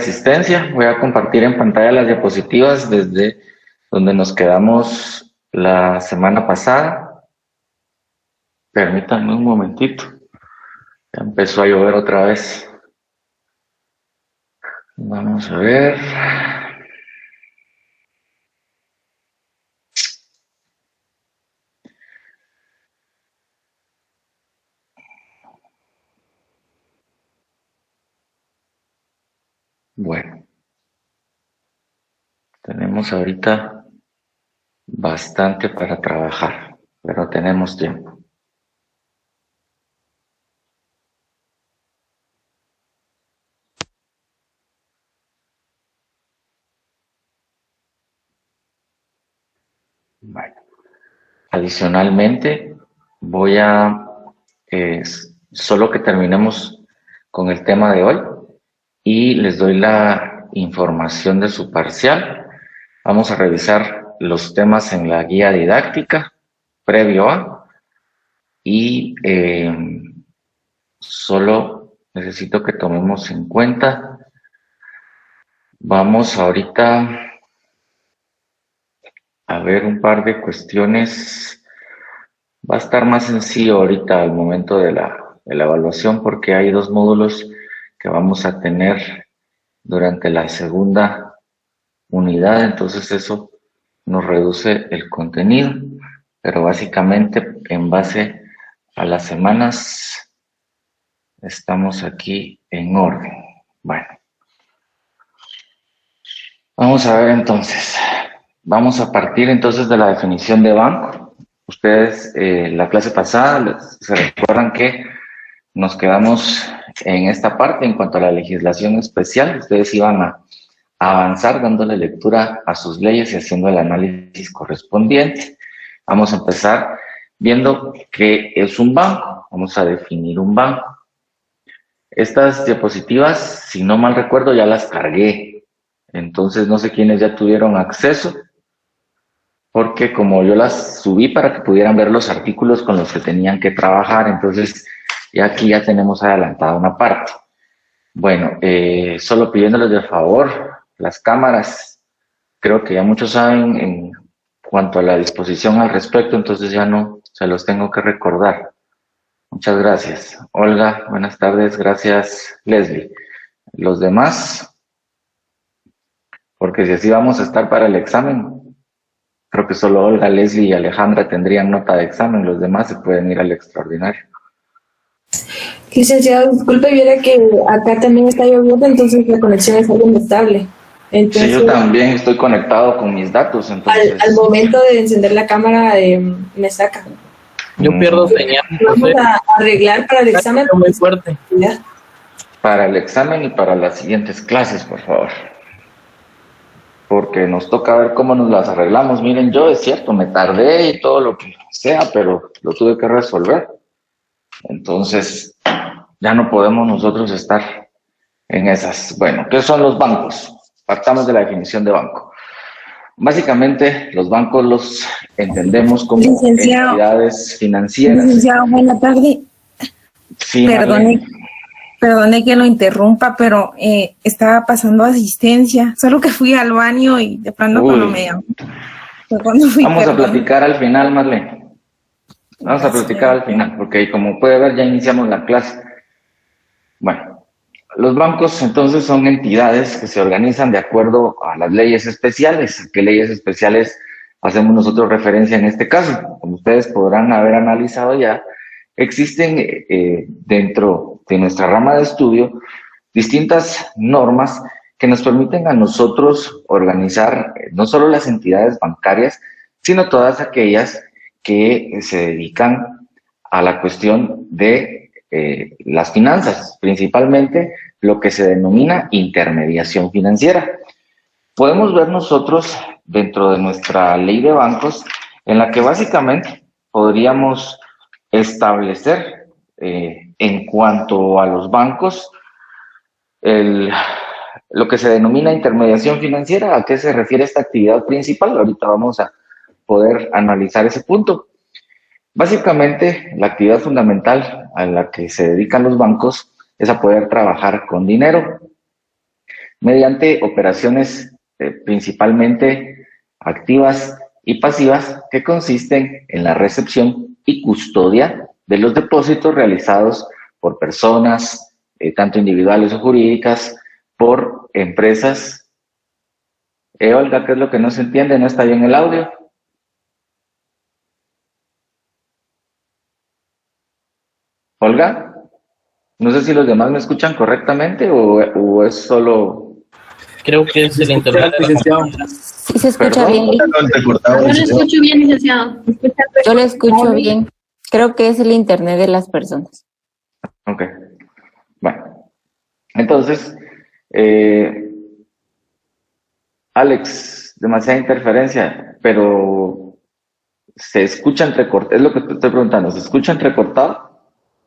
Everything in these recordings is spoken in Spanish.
asistencia. Voy a compartir en pantalla las diapositivas desde donde nos quedamos la semana pasada. Permítanme un momentito. Ya empezó a llover otra vez. Vamos a ver. Bueno, tenemos ahorita bastante para trabajar, pero tenemos tiempo. Bueno, adicionalmente, voy a, solo que terminemos con el tema de hoy y les doy la información de su parcial. Vamos a revisar los temas en la guía didáctica previo a y solo necesito que tomemos en cuenta. Vamos ahorita a ver un par de cuestiones. Va a estar más sencillo ahorita al momento de la evaluación porque hay dos módulos que vamos a tener durante la segunda unidad, entonces eso nos reduce el contenido, pero básicamente en base a las semanas estamos aquí en orden. Bueno, vamos a ver entonces. Vamos a partir entonces de la definición de banco. Ustedes, la clase pasada, se recuerdan que nos quedamos en esta parte en cuanto a la legislación especial. Ustedes iban a avanzar dándole lectura a sus leyes y haciendo el análisis correspondiente. Vamos a empezar viendo qué es un banco. Vamos a definir un banco. Estas diapositivas, si no mal recuerdo, ya las cargué. Entonces no sé quiénes ya tuvieron acceso, porque como yo las subí para que pudieran ver los artículos con los que tenían que trabajar, entonces ya aquí ya tenemos adelantada una parte. Bueno, solo pidiéndoles de favor, las cámaras, creo que ya muchos saben en cuanto a la disposición al respecto, entonces ya no se los tengo que recordar. Muchas gracias. Olga, buenas tardes. Gracias, Leslie. Los demás, porque si así vamos a estar para el examen, creo que solo Olga, Leslie y Alejandra tendrían nota de examen, los demás se pueden ir al extraordinario. Licenciado, disculpe, viera que acá también está lloviendo, entonces la conexión es algo inestable. Entonces, sí, yo también estoy conectado con mis datos, entonces... Al momento de encender la cámara me saca. Yo pierdo señal. Vamos a arreglar para el examen. Muy fuerte. ¿Ya? Para el examen y para las siguientes clases, por favor. Porque nos toca ver cómo nos las arreglamos. Miren, yo es cierto, me tardé y todo lo que sea, pero lo tuve que resolver. Entonces, ya no podemos nosotros estar en esas. Bueno, ¿qué son los bancos? Partamos de la definición de banco. Básicamente, los bancos los entendemos como entidades financieras. Licenciado, buena tarde. Sí, Perdone que lo interrumpa, pero estaba pasando asistencia. Solo que fui al baño y de pronto cuando me llamó. Vamos a platicar al final, Marlene. Vamos a platicar al final, porque como puede ver ya iniciamos la clase. Bueno, los bancos entonces son entidades que se organizan de acuerdo a las leyes especiales. ¿A qué leyes especiales hacemos nosotros referencia en este caso? Como ustedes podrán haber analizado ya, existen dentro de nuestra rama de estudio distintas normas que nos permiten a nosotros organizar no solo las entidades bancarias, sino todas aquellas que se dedican a la cuestión de las finanzas, principalmente lo que se denomina intermediación financiera. Podemos ver nosotros dentro de nuestra ley de bancos en la que básicamente podríamos establecer en cuanto a los bancos lo que se denomina intermediación financiera. ¿A qué se refiere esta actividad principal? Ahorita vamos a poder analizar ese punto. Básicamente, la actividad fundamental a la que se dedican los bancos es a poder trabajar con dinero. mediante operaciones principalmente activas y pasivas que consisten en la recepción y custodia de los depósitos realizados por personas, tanto individuales o jurídicas, por empresas. Olga, ¿qué es lo que no se entiende? ¿No está bien el audio? Olga, no sé si los demás me escuchan correctamente o es solo... Creo que es el internet. Sí, se escucha ¿Perdón? bien. Yo lo escucho bien, licenciado. Yo lo escucho bien. Creo que es el internet de las personas. Ok. Bueno, entonces, Alex, demasiada interferencia, pero se escucha entrecortado. Es lo que te estoy preguntando. ¿Se escucha entrecortado?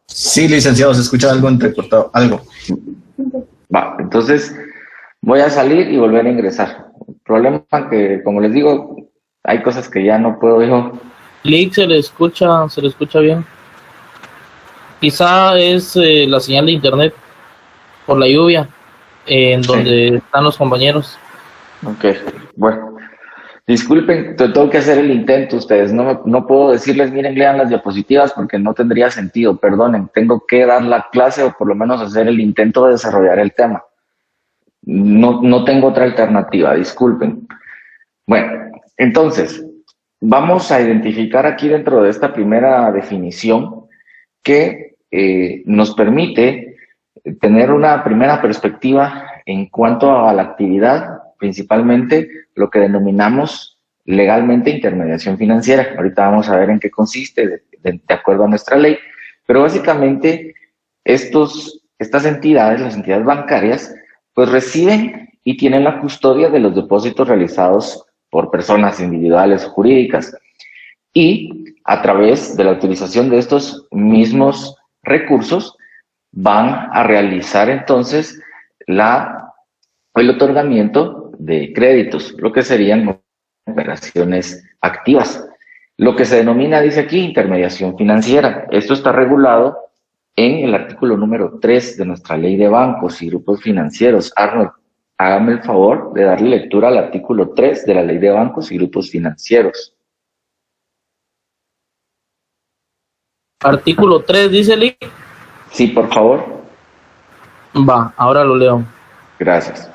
Sí, licenciado, se escucha algo entrecortado, algo. Va, entonces voy a salir y volver a ingresar. El problema es que, como les digo, hay cosas que ya no puedo yo. Lick se le escucha bien. Quizá es la señal de internet por la lluvia en donde están los compañeros. Ok, bueno. Disculpen, tengo que hacer el intento ustedes. No puedo decirles, miren, lean las diapositivas porque no tendría sentido. Perdonen, tengo que dar la clase o por lo menos hacer el intento de desarrollar el tema. No tengo otra alternativa, disculpen. Bueno, entonces, vamos a identificar aquí dentro de esta primera definición que nos permite tener una primera perspectiva en cuanto a la actividad, principalmente lo que denominamos legalmente intermediación financiera. Ahorita vamos a ver en qué consiste de acuerdo a nuestra ley, pero básicamente estas entidades, las entidades bancarias, pues reciben y tienen la custodia de los depósitos realizados por personas individuales o jurídicas y a través de la utilización de estos mismos recursos van a realizar entonces el otorgamiento de créditos, lo que serían operaciones activas. Lo que se denomina, dice aquí, intermediación financiera. Esto está regulado en el artículo número 3 de nuestra ley de bancos y grupos financieros. Arnold, hágame el favor de darle lectura al artículo 3 de la ley de bancos y grupos financieros. Artículo 3, dice Lick. Sí, por favor. Va, ahora lo leo. Gracias.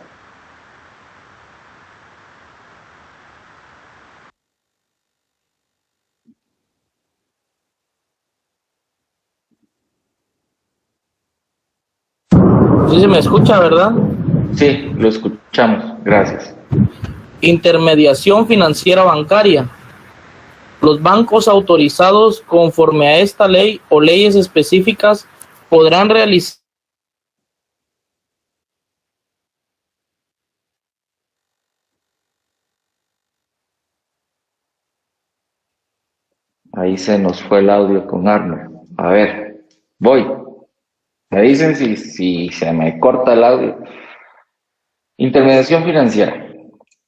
Sí se me escucha, ¿verdad? Sí, lo escuchamos. Gracias. Intermediación financiera bancaria. Los bancos autorizados conforme a esta ley o leyes específicas podrán realizar Ahí se nos fue el audio con Arnold. A ver, voy. Me dicen si se me corta el audio. Intermediación financiera.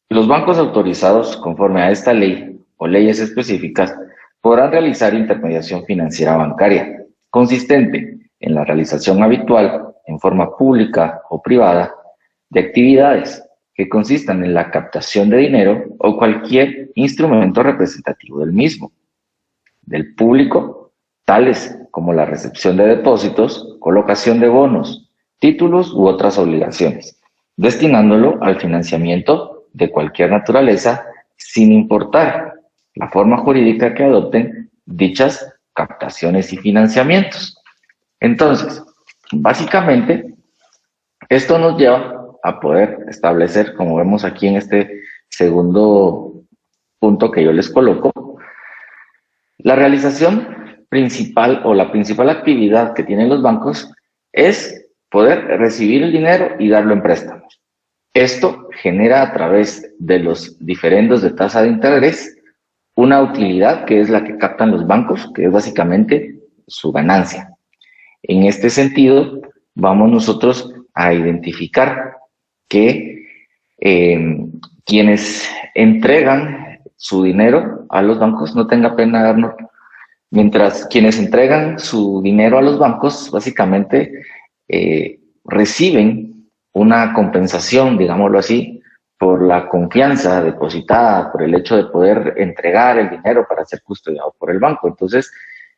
Los bancos autorizados conforme a esta ley o leyes específicas podrán realizar intermediación financiera bancaria, consistente en la realización habitual, en forma pública o privada, de actividades que consistan en la captación de dinero o cualquier instrumento representativo del mismo, del público, tales como la recepción de depósitos, colocación de bonos, títulos u otras obligaciones, destinándolo al financiamiento de cualquier naturaleza sin importar la forma jurídica que adopten dichas captaciones y financiamientos. Entonces, básicamente, esto nos lleva a poder establecer, como vemos aquí en este segundo punto que yo les coloco, la realización principal o la principal actividad que tienen los bancos es poder recibir el dinero y darlo en préstamos. Esto genera a través de los diferendos de tasa de interés una utilidad que es la que captan los bancos, que es básicamente su ganancia. En este sentido, vamos nosotros a identificar que quienes entregan su dinero a los bancos, no tenga pena, Arnold, mientras quienes entregan su dinero a los bancos, básicamente reciben una compensación, digámoslo así, por la confianza depositada, por el hecho de poder entregar el dinero para ser custodiado por el banco. Entonces,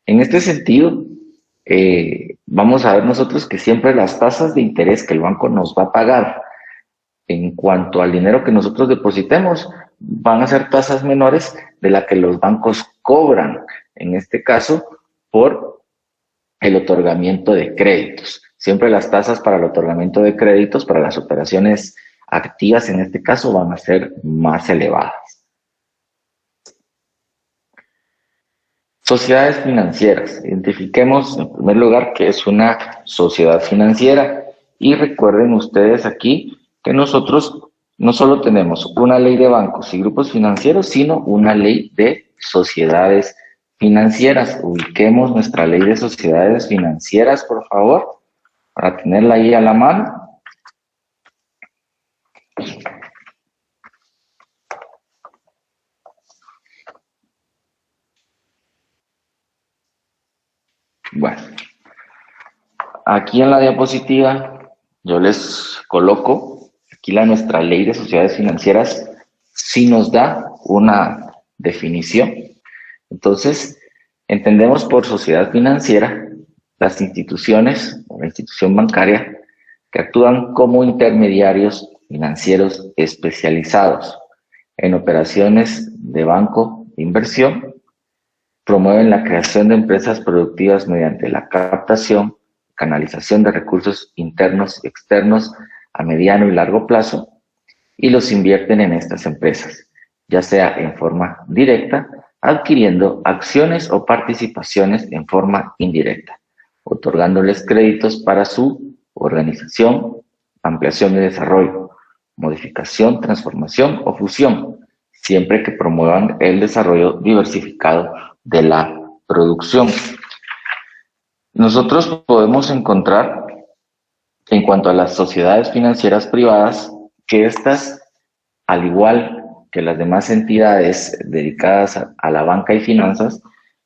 en este sentido, vamos a ver nosotros que siempre las tasas de interés que el banco nos va a pagar en cuanto al dinero que nosotros depositemos van a ser tasas menores de la que los bancos cobran, en este caso, por el otorgamiento de créditos. Siempre las tasas para el otorgamiento de créditos, para las operaciones activas en este caso, van a ser más elevadas. Sociedades financieras. Identifiquemos en primer lugar qué es una sociedad financiera y recuerden ustedes aquí que nosotros no solo tenemos una ley de bancos y grupos financieros, sino una ley de sociedades financieras. Ubiquemos nuestra ley de sociedades financieras, por favor, para tenerla ahí a la mano. Bueno, aquí en la diapositiva yo les coloco aquí nuestra ley de sociedades financieras, sí nos da una definición. Entonces, entendemos por sociedad financiera las instituciones o la institución bancaria que actúan como intermediarios financieros especializados en operaciones de banco de inversión, promueven la creación de empresas productivas mediante la captación, canalización de recursos internos y externos a mediano y largo plazo y los invierten en estas empresas, ya sea en forma directa, adquiriendo acciones o participaciones en forma indirecta, otorgándoles créditos para su organización, ampliación y desarrollo, modificación, transformación o fusión, siempre que promuevan el desarrollo diversificado de la producción. Nosotros podemos encontrar, en cuanto a las sociedades financieras privadas, que estas, al igual que las demás entidades dedicadas a la banca y finanzas,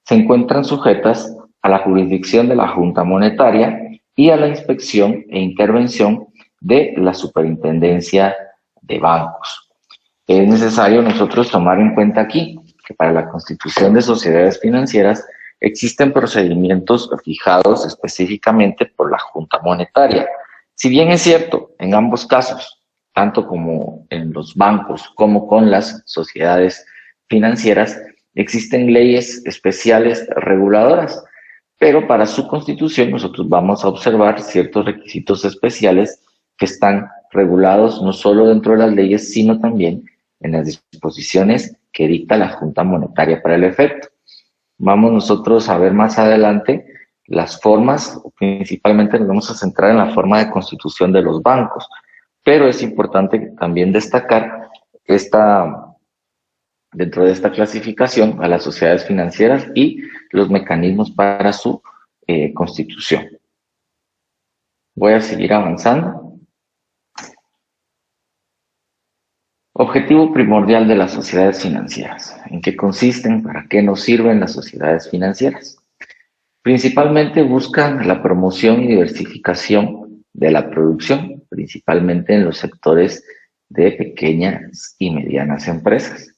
se encuentran sujetas a la jurisdicción de la Junta Monetaria y a la inspección e intervención de la Superintendencia de Bancos. Es necesario nosotros tomar en cuenta aquí que para la constitución de sociedades financieras existen procedimientos fijados específicamente por la Junta Monetaria. Si bien es cierto, en ambos casos, tanto como en los bancos como con las sociedades financieras, existen leyes especiales reguladoras, pero para su constitución nosotros vamos a observar ciertos requisitos especiales que están regulados no solo dentro de las leyes, sino también en las disposiciones que dicta la Junta Monetaria para el efecto. Vamos nosotros a ver más adelante las formas, principalmente nos vamos a centrar en la forma de constitución de los bancos, pero es importante también destacar dentro de esta clasificación a las sociedades financieras y los mecanismos para su constitución. Voy a seguir avanzando. Objetivo primordial de las sociedades financieras. ¿En qué consisten? ¿Para qué nos sirven las sociedades financieras? Principalmente buscan la promoción y diversificación de la producción, principalmente en los sectores de pequeñas y medianas empresas.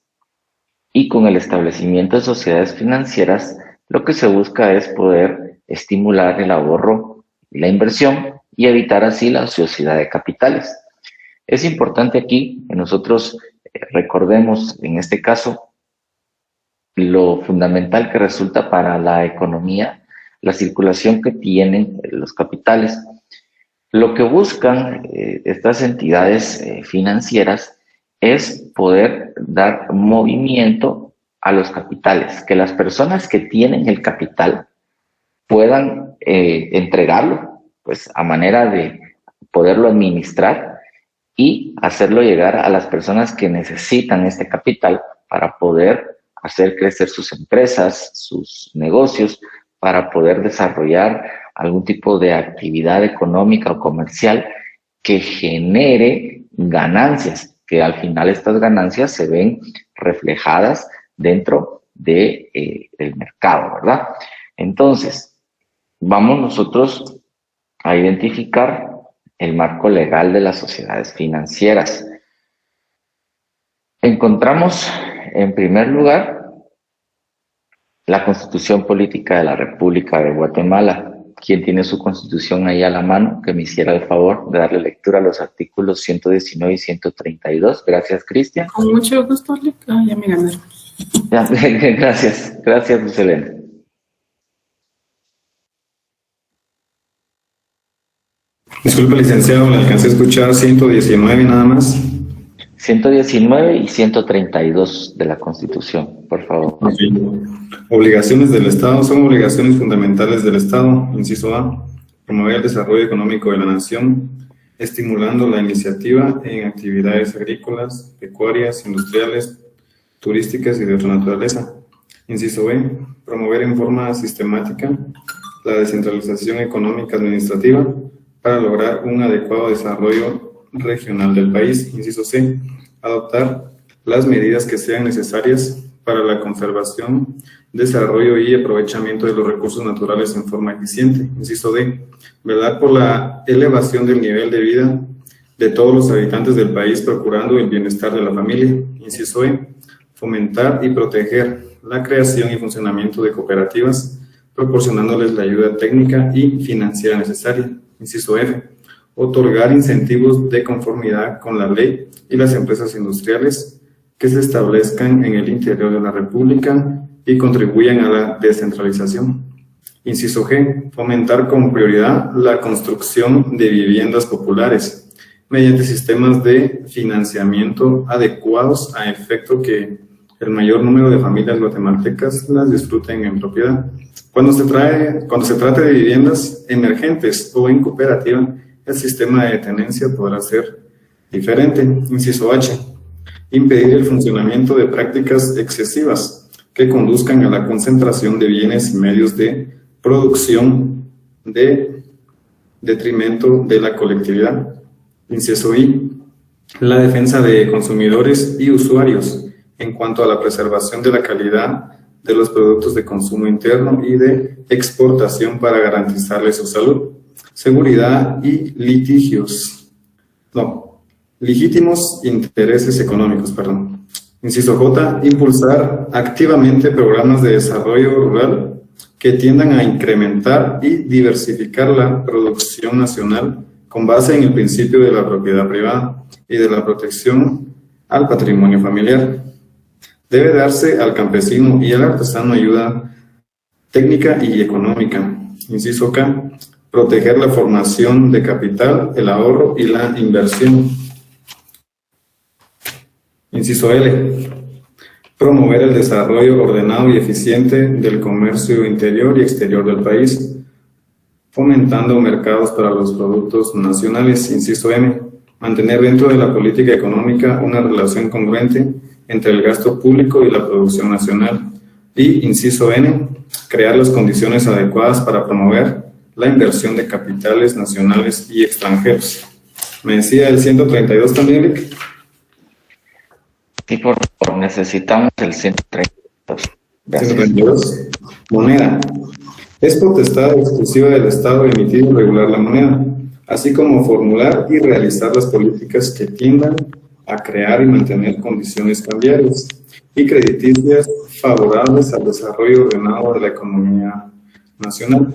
Y con el establecimiento de sociedades financieras, lo que se busca es poder estimular el ahorro y la inversión y evitar así la ociosidad de capitales. Es importante aquí que nosotros recordemos, en este caso, lo fundamental que resulta para la economía la circulación que tienen los capitales. Lo que buscan estas entidades financieras es poder dar movimiento a los capitales, que las personas que tienen el capital puedan entregarlo, pues a manera de poderlo administrar y hacerlo llegar a las personas que necesitan este capital para poder hacer crecer sus empresas, sus negocios, para poder desarrollar algún tipo de actividad económica o comercial que genere ganancias, que al final estas ganancias se ven reflejadas dentro del mercado, ¿verdad? Entonces, vamos nosotros a identificar el marco legal de las sociedades financieras. Encontramos, en primer lugar, la Constitución Política de la República de Guatemala. ¿Quién tiene su Constitución ahí a la mano? Que me hiciera el favor de darle lectura a los artículos 119 y 132. Gracias, Cristian. Con mucho gusto, ya me ganaron. Ya, gracias, Luz Helena. Disculpe, licenciado, le alcancé a escuchar 119 nada más. 119 y 132 de la Constitución, por favor. Okay. Obligaciones del Estado son obligaciones fundamentales del Estado. Inciso A, promover el desarrollo económico de la nación, estimulando la iniciativa en actividades agrícolas, pecuarias, industriales, turísticas y de otra naturaleza. Inciso B, promover en forma sistemática la descentralización económica administrativa para lograr un adecuado desarrollo regional del país. Inciso C, adoptar las medidas que sean necesarias para la conservación, desarrollo y aprovechamiento de los recursos naturales en forma eficiente. Inciso D, velar por la elevación del nivel de vida de todos los habitantes del país, procurando el bienestar de la familia. Inciso E, fomentar y proteger la creación y funcionamiento de cooperativas, proporcionándoles la ayuda técnica y financiera necesaria. Inciso F, otorgar incentivos de conformidad con la ley y las empresas industriales que se establezcan en el interior de la República y contribuyan a la descentralización. Inciso G, fomentar con prioridad la construcción de viviendas populares mediante sistemas de financiamiento adecuados a efecto que el mayor número de familias guatemaltecas las disfruten en propiedad. Cuando se trate de viviendas emergentes o en cooperativa, el sistema de tenencia podrá ser diferente. Inciso H, impedir el funcionamiento de prácticas excesivas que conduzcan a la concentración de bienes y medios de producción de detrimento de la colectividad. Inciso I, la defensa de consumidores y usuarios en cuanto a la preservación de la calidad de los productos de consumo interno y de exportación para garantizarles su salud, seguridad y legítimos intereses económicos, Inciso J, impulsar activamente programas de desarrollo rural que tiendan a incrementar y diversificar la producción nacional con base en el principio de la propiedad privada y de la protección al patrimonio familiar. Debe darse al campesino y al artesano ayuda técnica y económica. Inciso K, proteger la formación de capital, el ahorro y la inversión. Inciso L, promover el desarrollo ordenado y eficiente del comercio interior y exterior del país, fomentando mercados para los productos nacionales. Inciso M, mantener dentro de la política económica una relación congruente entre el gasto público y la producción nacional. Y, inciso N, crear las condiciones adecuadas para promover la inversión de capitales nacionales y extranjeros. Me decía el 132 también, Rick. Sí, por favor, necesitamos el 132. Gracias. 132. Moneda. Es potestad exclusiva del Estado emitir y regular la moneda, así como formular y realizar las políticas que tiendan a crear y mantener condiciones cambiarias y crediticias favorables al desarrollo ordenado de la economía nacional.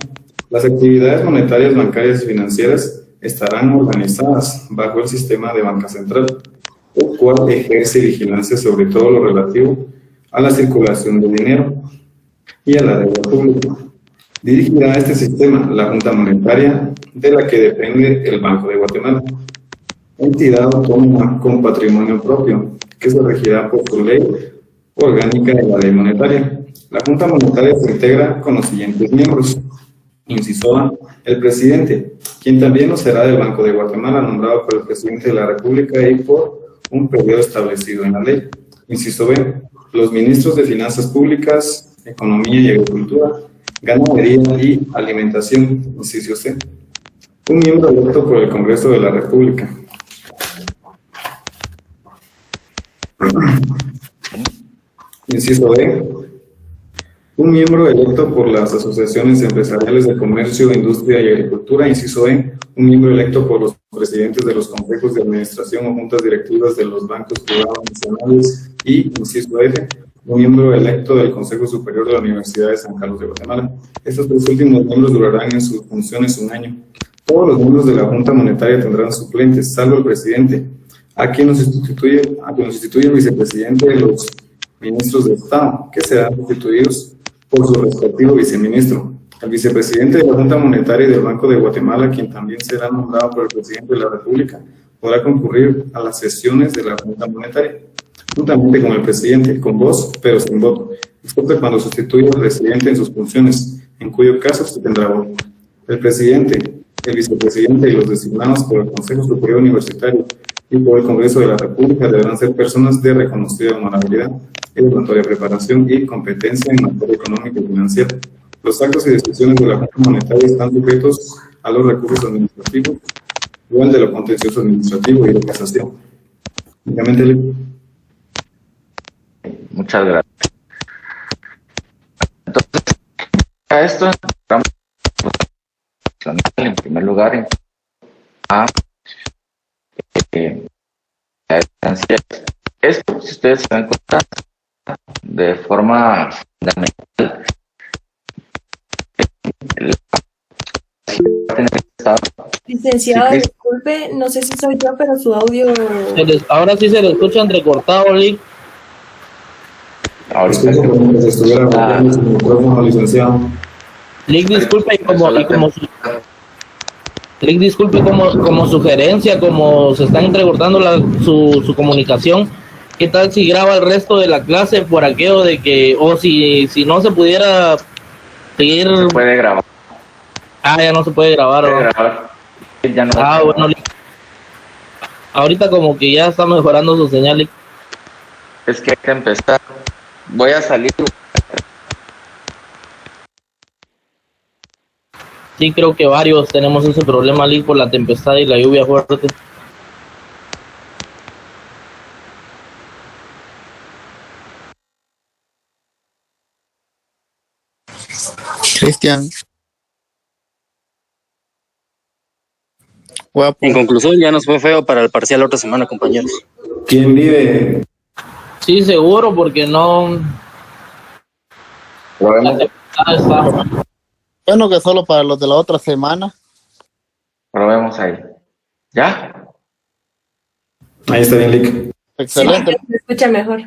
Las actividades monetarias, bancarias y financieras estarán organizadas bajo el sistema de banca central, el cual ejerce vigilancia sobre todo lo relativo a la circulación de dinero y a la deuda pública. Dirigirá a este sistema la Junta Monetaria, de la que depende el Banco de Guatemala, entidad autónoma con patrimonio propio, que se regirá por su ley orgánica de la ley monetaria. La Junta Monetaria se integra con los siguientes miembros. Inciso A, el presidente, quien también lo será del Banco de Guatemala, nombrado por el presidente de la República y por un periodo establecido en la ley. Inciso B, los ministros de Finanzas Públicas, Economía y Agricultura, Ganadería y Alimentación. Inciso C, un miembro electo por el Congreso de la República. Inciso D, Un miembro electo por las asociaciones empresariales de comercio, industria y agricultura, inciso E. Un miembro electo por los presidentes de los consejos de administración o juntas directivas de los bancos privados nacionales y, inciso F. Un miembro electo del Consejo Superior de la Universidad de San Carlos de Guatemala. Estos tres últimos miembros durarán en sus funciones un año. Todos los miembros de la Junta Monetaria tendrán suplentes, salvo el presidente, a quien nos sustituye el vicepresidente de los ministros de Estado, que serán sustituidos por su respectivo viceministro. El vicepresidente de la Junta Monetaria y del Banco de Guatemala, quien también será nombrado por el presidente de la República, podrá concurrir a las sesiones de la Junta Monetaria, juntamente con el presidente, con voz, pero sin voto, excepto cuando sustituya al presidente en sus funciones, en cuyo caso se tendrá voto. El presidente, el vicepresidente y los designados por el Consejo Superior Universitario y por el Congreso de la República deberán ser personas de reconocida honorabilidad, notoria preparación y competencia en materia económica y financiera. Los actos y decisiones de la Junta Monetaria están sujetos a los recursos administrativos, igual de lo contencioso administrativo y de casación. Muchas gracias. Entonces, a esto vamos en primer lugar a esto, si ustedes se dan cuenta, de forma fundamental, licenciado, disculpe, no sé si soy yo, pero su audio... Ahora sí se le escucha entrecortado, Lick. Ahorita como si estuviera bloqueando su micrófono, licenciado. Lick, disculpe, Lick, disculpe, como sugerencia, como se está entrecortando su comunicación, ¿qué tal si graba el resto de la clase por aquello de que, o si no se pudiera seguir? Se puede grabar. Ah, ya no se puede grabar. Ya no. Bueno, Lick. Ahorita como que ya está mejorando su señal, Lick. Es que hay que empezar. Voy a salir. Sí, creo que varios tenemos ese problema, Lick, por la tempestad y la lluvia fuerte. Cristian. Guapo. En conclusión, ya nos fue feo para el parcial la otra semana, compañeros. ¿Quién vive? Sí, seguro, porque no... Bueno, que solo para los de la otra semana. Probemos ahí. ¿Ya? Ahí está bien, Lick. Excelente. Sí, se escucha mejor.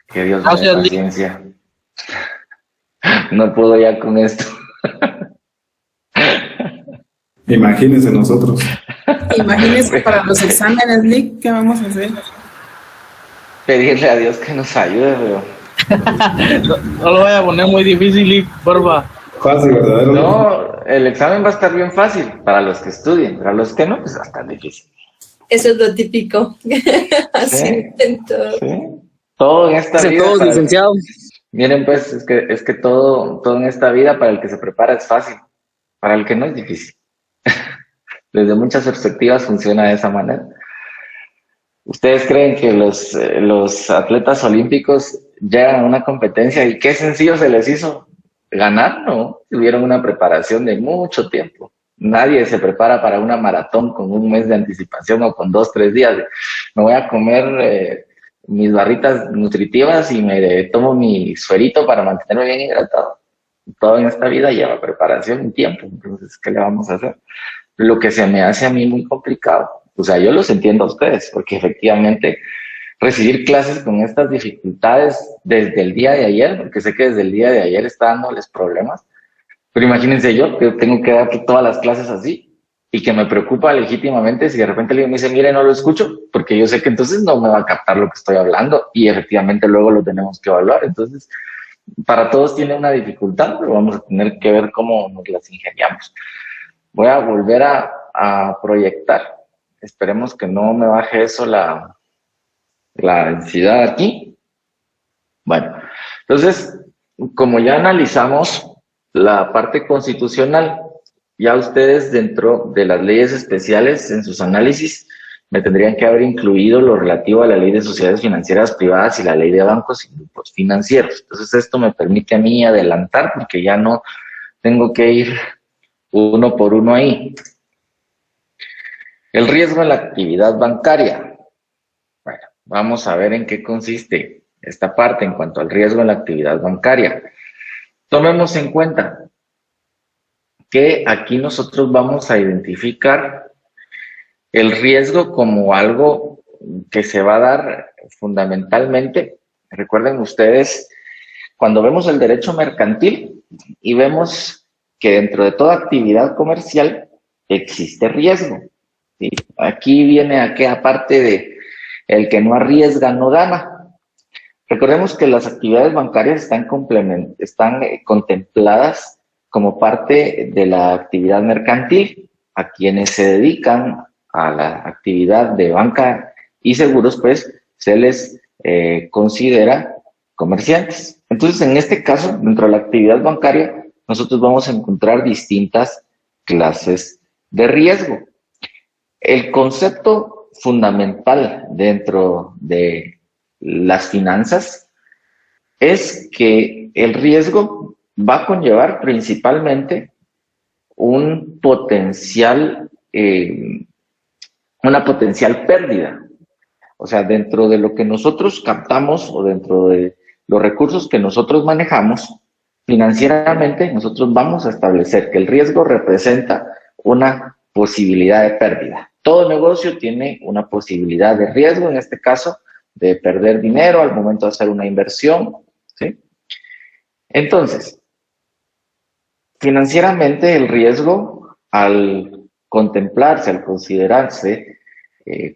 Que Dios me dé paciencia. No puedo ya con esto. Imagínense nosotros. Imagínense para los exámenes, Lick, ¿qué vamos a hacer? Pedirle a Dios que nos ayude, pero... No lo voy a poner muy difícil, Lick, porfa. Fácil, ¿verdadero? No, el examen va a estar bien fácil para los que estudien, para los que no, pues va a estar difícil. Eso es lo típico. Así en todo. ¿Sí? Todo en esta vida. Todos, licenciado. Miren, pues, es que todo en esta vida para el que se prepara es fácil, para el que no es difícil. Desde muchas perspectivas funciona de esa manera. ¿Ustedes creen que los atletas olímpicos llegan a una competencia y qué sencillo se les hizo ganar? No, tuvieron una preparación de mucho tiempo. Nadie se prepara para una maratón con un mes de anticipación o con 2, 3 días. Me voy a comer mis barritas nutritivas y me tomo mi suerito para mantenerme bien hidratado. Todo en esta vida lleva preparación y tiempo. Entonces, ¿qué le vamos a hacer? Lo que se me hace a mí muy complicado, o sea, yo los entiendo a ustedes, porque efectivamente recibir clases con estas dificultades desde el día de ayer, porque sé que desde el día de ayer está dándoles problemas, pero imagínense yo que tengo que dar todas las clases así y que me preocupa legítimamente si de repente me dice, mire, no lo escucho, porque yo sé que entonces no me va a captar lo que estoy hablando y efectivamente luego lo tenemos que evaluar. Entonces, para todos tiene una dificultad, pero vamos a tener que ver cómo nos las ingeniamos. Voy a volver a proyectar. Esperemos que no me baje eso la densidad aquí. Bueno, entonces, como ya analizamos la parte constitucional, ya ustedes dentro de las leyes especiales en sus análisis me tendrían que haber incluido lo relativo a la ley de sociedades financieras privadas y la ley de bancos y grupos financieros. Entonces esto me permite a mí adelantar porque ya no tengo que ir uno por uno ahí. El riesgo en la actividad bancaria. Bueno, vamos a ver en qué consiste esta parte en cuanto al riesgo en la actividad bancaria. Tomemos en cuenta que aquí nosotros vamos a identificar el riesgo como algo que se va a dar fundamentalmente. Recuerden ustedes, cuando vemos el derecho mercantil y vemos que dentro de toda actividad comercial existe riesgo, ¿sí? Aquí viene aparte de el que no arriesga no gana. Recordemos que las actividades bancarias están contempladas como parte de la actividad mercantil. A quienes se dedican a la actividad de banca y seguros, pues se les considera comerciantes. Entonces, en este caso, dentro de la actividad bancaria, nosotros vamos a encontrar distintas clases de riesgo. El concepto fundamental dentro de las finanzas es que el riesgo va a conllevar principalmente una potencial pérdida. O sea, dentro de lo que nosotros captamos o dentro de los recursos que nosotros manejamos, financieramente nosotros vamos a establecer que el riesgo representa una posibilidad de pérdida. Todo negocio tiene una posibilidad de riesgo, en este caso, de perder dinero al momento de hacer una inversión, ¿sí? Entonces, financieramente el riesgo, al contemplarse, al considerarse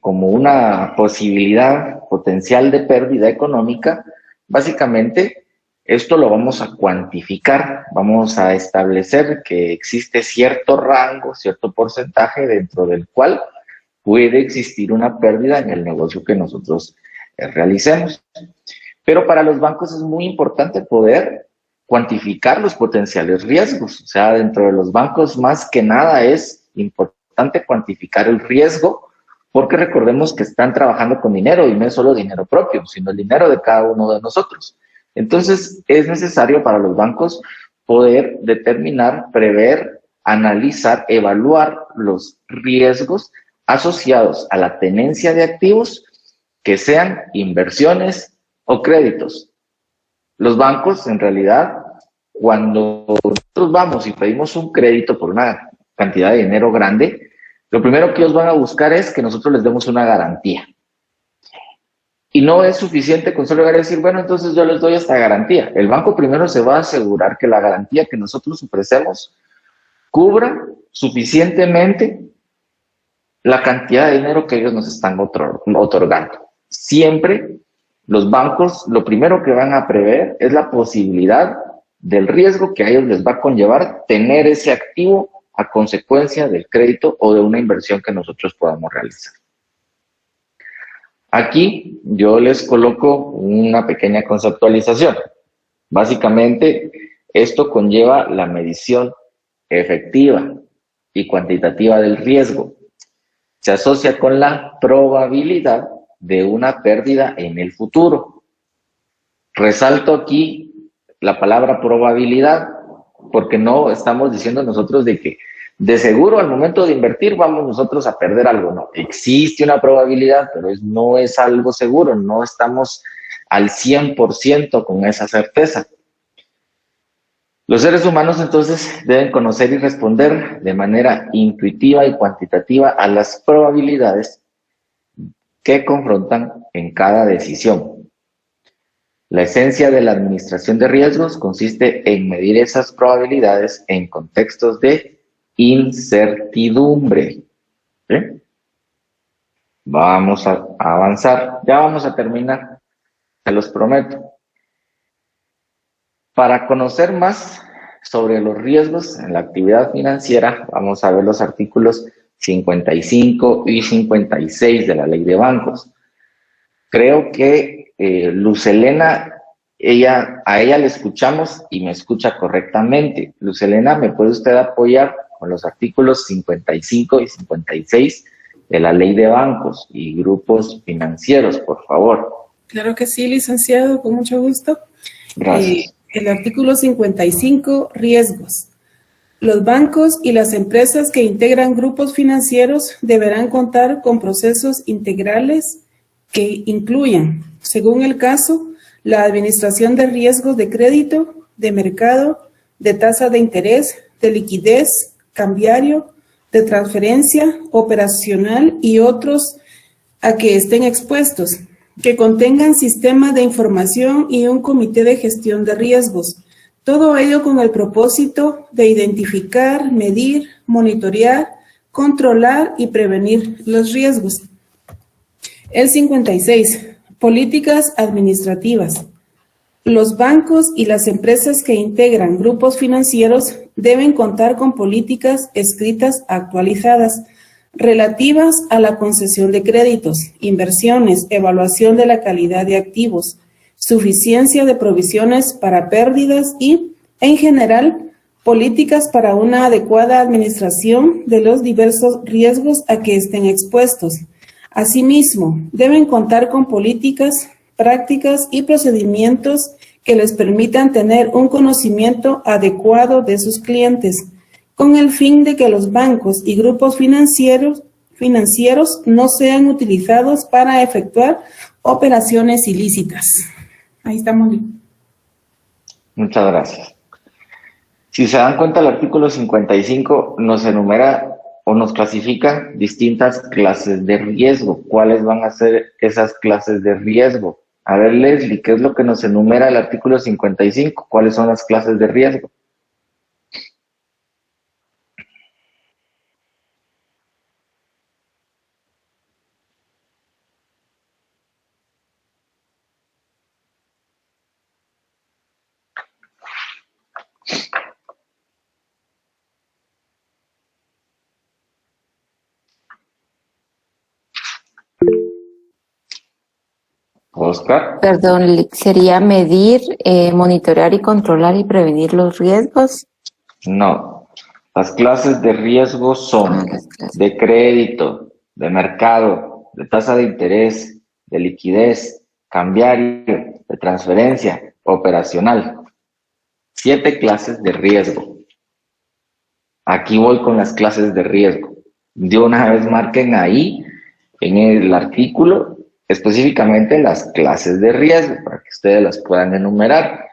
como una posibilidad potencial de pérdida económica, básicamente esto lo vamos a cuantificar, vamos a establecer que existe cierto rango, cierto porcentaje dentro del cual puede existir una pérdida en el negocio que nosotros realicemos. Pero para los bancos es muy importante poder cuantificar los potenciales riesgos. O sea, dentro de los bancos más que nada es importante cuantificar el riesgo, porque recordemos que están trabajando con dinero y no es solo dinero propio, sino el dinero de cada uno de nosotros. Entonces, es necesario para los bancos poder determinar, prever, analizar, evaluar los riesgos asociados a la tenencia de activos que sean inversiones o créditos. Los bancos, en realidad, cuando nosotros vamos y pedimos un crédito por una cantidad de dinero grande, lo primero que ellos van a buscar es que nosotros les demos una garantía. Y no es suficiente con solo decir, bueno, entonces yo les doy esta garantía. El banco primero se va a asegurar que la garantía que nosotros ofrecemos cubra suficientemente la cantidad de dinero que ellos nos están otorgando. Siempre los bancos lo primero que van a prever es la posibilidad del riesgo que a ellos les va a conllevar tener ese activo a consecuencia del crédito o de una inversión que nosotros podamos realizar. Aquí yo les coloco una pequeña conceptualización. Básicamente, esto conlleva la medición efectiva y cuantitativa del riesgo. Se asocia con la probabilidad de una pérdida en el futuro. Resalto aquí la palabra probabilidad, porque no estamos diciendo nosotros de que de seguro al momento de invertir vamos nosotros a perder algo. No, existe una probabilidad, pero no es algo seguro, no estamos al 100% con esa certeza. Los seres humanos entonces deben conocer y responder de manera intuitiva y cuantitativa a las probabilidades que confrontan en cada decisión. La esencia de la administración de riesgos consiste en medir esas probabilidades en contextos de incertidumbre. ¿Sí? Vamos a avanzar, ya vamos a terminar, se los prometo. Para conocer más sobre los riesgos en la actividad financiera, vamos a ver los artículos 55 y 56 de la Ley de Bancos. Creo que Luz Helena, a ella le escuchamos y me escucha correctamente. Luz Helena, ¿me puede usted apoyar con los artículos 55 y 56 de la ley de bancos y grupos financieros, por favor. Claro que sí, licenciado, con mucho gusto. Gracias. El artículo 55, riesgos. Los bancos y las empresas que integran grupos financieros deberán contar con procesos integrales que incluyan, según el caso, la administración de riesgos de crédito, de mercado, de tasa de interés, de liquidez, cambiario, de transferencia, operacional y otros a que estén expuestos, que contengan sistemas de información y un comité de gestión de riesgos. Todo ello con el propósito de identificar, medir, monitorear, controlar y prevenir los riesgos. El 56. Políticas administrativas. Los bancos y las empresas que integran grupos financieros deben contar con políticas escritas actualizadas relativas a la concesión de créditos, inversiones, evaluación de la calidad de activos, suficiencia de provisiones para pérdidas y, en general, políticas para una adecuada administración de los diversos riesgos a que estén expuestos. Asimismo, deben contar con políticas, prácticas y procedimientos que les permitan tener un conocimiento adecuado de sus clientes, con el fin de que los bancos y grupos financieros no sean utilizados para efectuar operaciones ilícitas. Ahí estamos. Muchas gracias. Si se dan cuenta, el artículo 55 nos enumera o nos clasifica distintas clases de riesgo. ¿Cuáles van a ser esas clases de riesgo? A ver, Leslie, ¿qué es lo que nos enumera el artículo 55? ¿Cuáles son las clases de riesgo? Oscar. Perdón, sería medir, monitorear y controlar y prevenir los riesgos. No, las clases de riesgo son de crédito, de mercado, de tasa de interés, de liquidez, cambiario, de transferencia, operacional. 7 clases de riesgo. Aquí voy con las clases de riesgo. De una vez marquen ahí, en el artículo, específicamente las clases de riesgo, para que ustedes las puedan enumerar.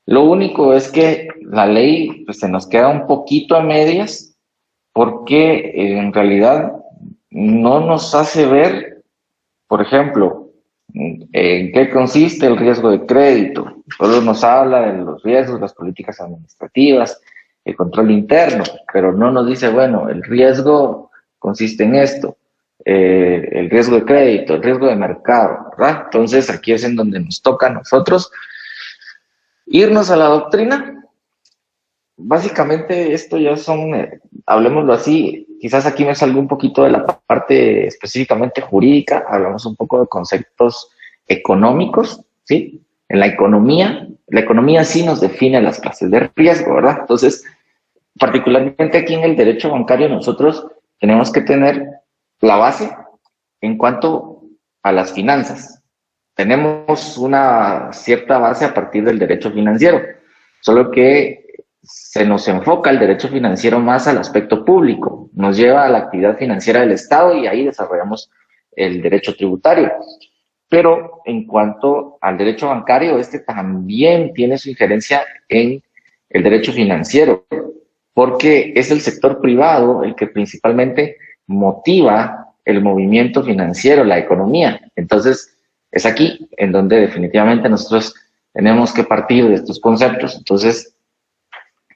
Lo único es que la ley pues, se nos queda un poquito a medias, porque en realidad no nos hace ver, por ejemplo, en qué consiste el riesgo de crédito. Solo nos habla de los riesgos, las políticas administrativas, el control interno, pero no nos dice, bueno, el riesgo consiste en esto. El riesgo de crédito, el riesgo de mercado, ¿verdad? Entonces aquí es en donde nos toca a nosotros irnos a la doctrina. Básicamente esto ya son, hablemoslo así, quizás aquí me salgo un poquito de la parte específicamente jurídica, hablamos un poco de conceptos económicos, ¿sí? En la economía sí nos define las clases de riesgo, ¿verdad? Entonces, particularmente aquí en el derecho bancario nosotros tenemos que tener la base en cuanto a las finanzas. Tenemos una cierta base a partir del derecho financiero, solo que se nos enfoca el derecho financiero más al aspecto público, nos lleva a la actividad financiera del Estado y ahí desarrollamos el derecho tributario. Pero en cuanto al derecho bancario, este también tiene su injerencia en el derecho financiero, porque es el sector privado el que principalmente motiva el movimiento financiero, la economía. Entonces, es aquí en donde definitivamente nosotros tenemos que partir de estos conceptos. Entonces,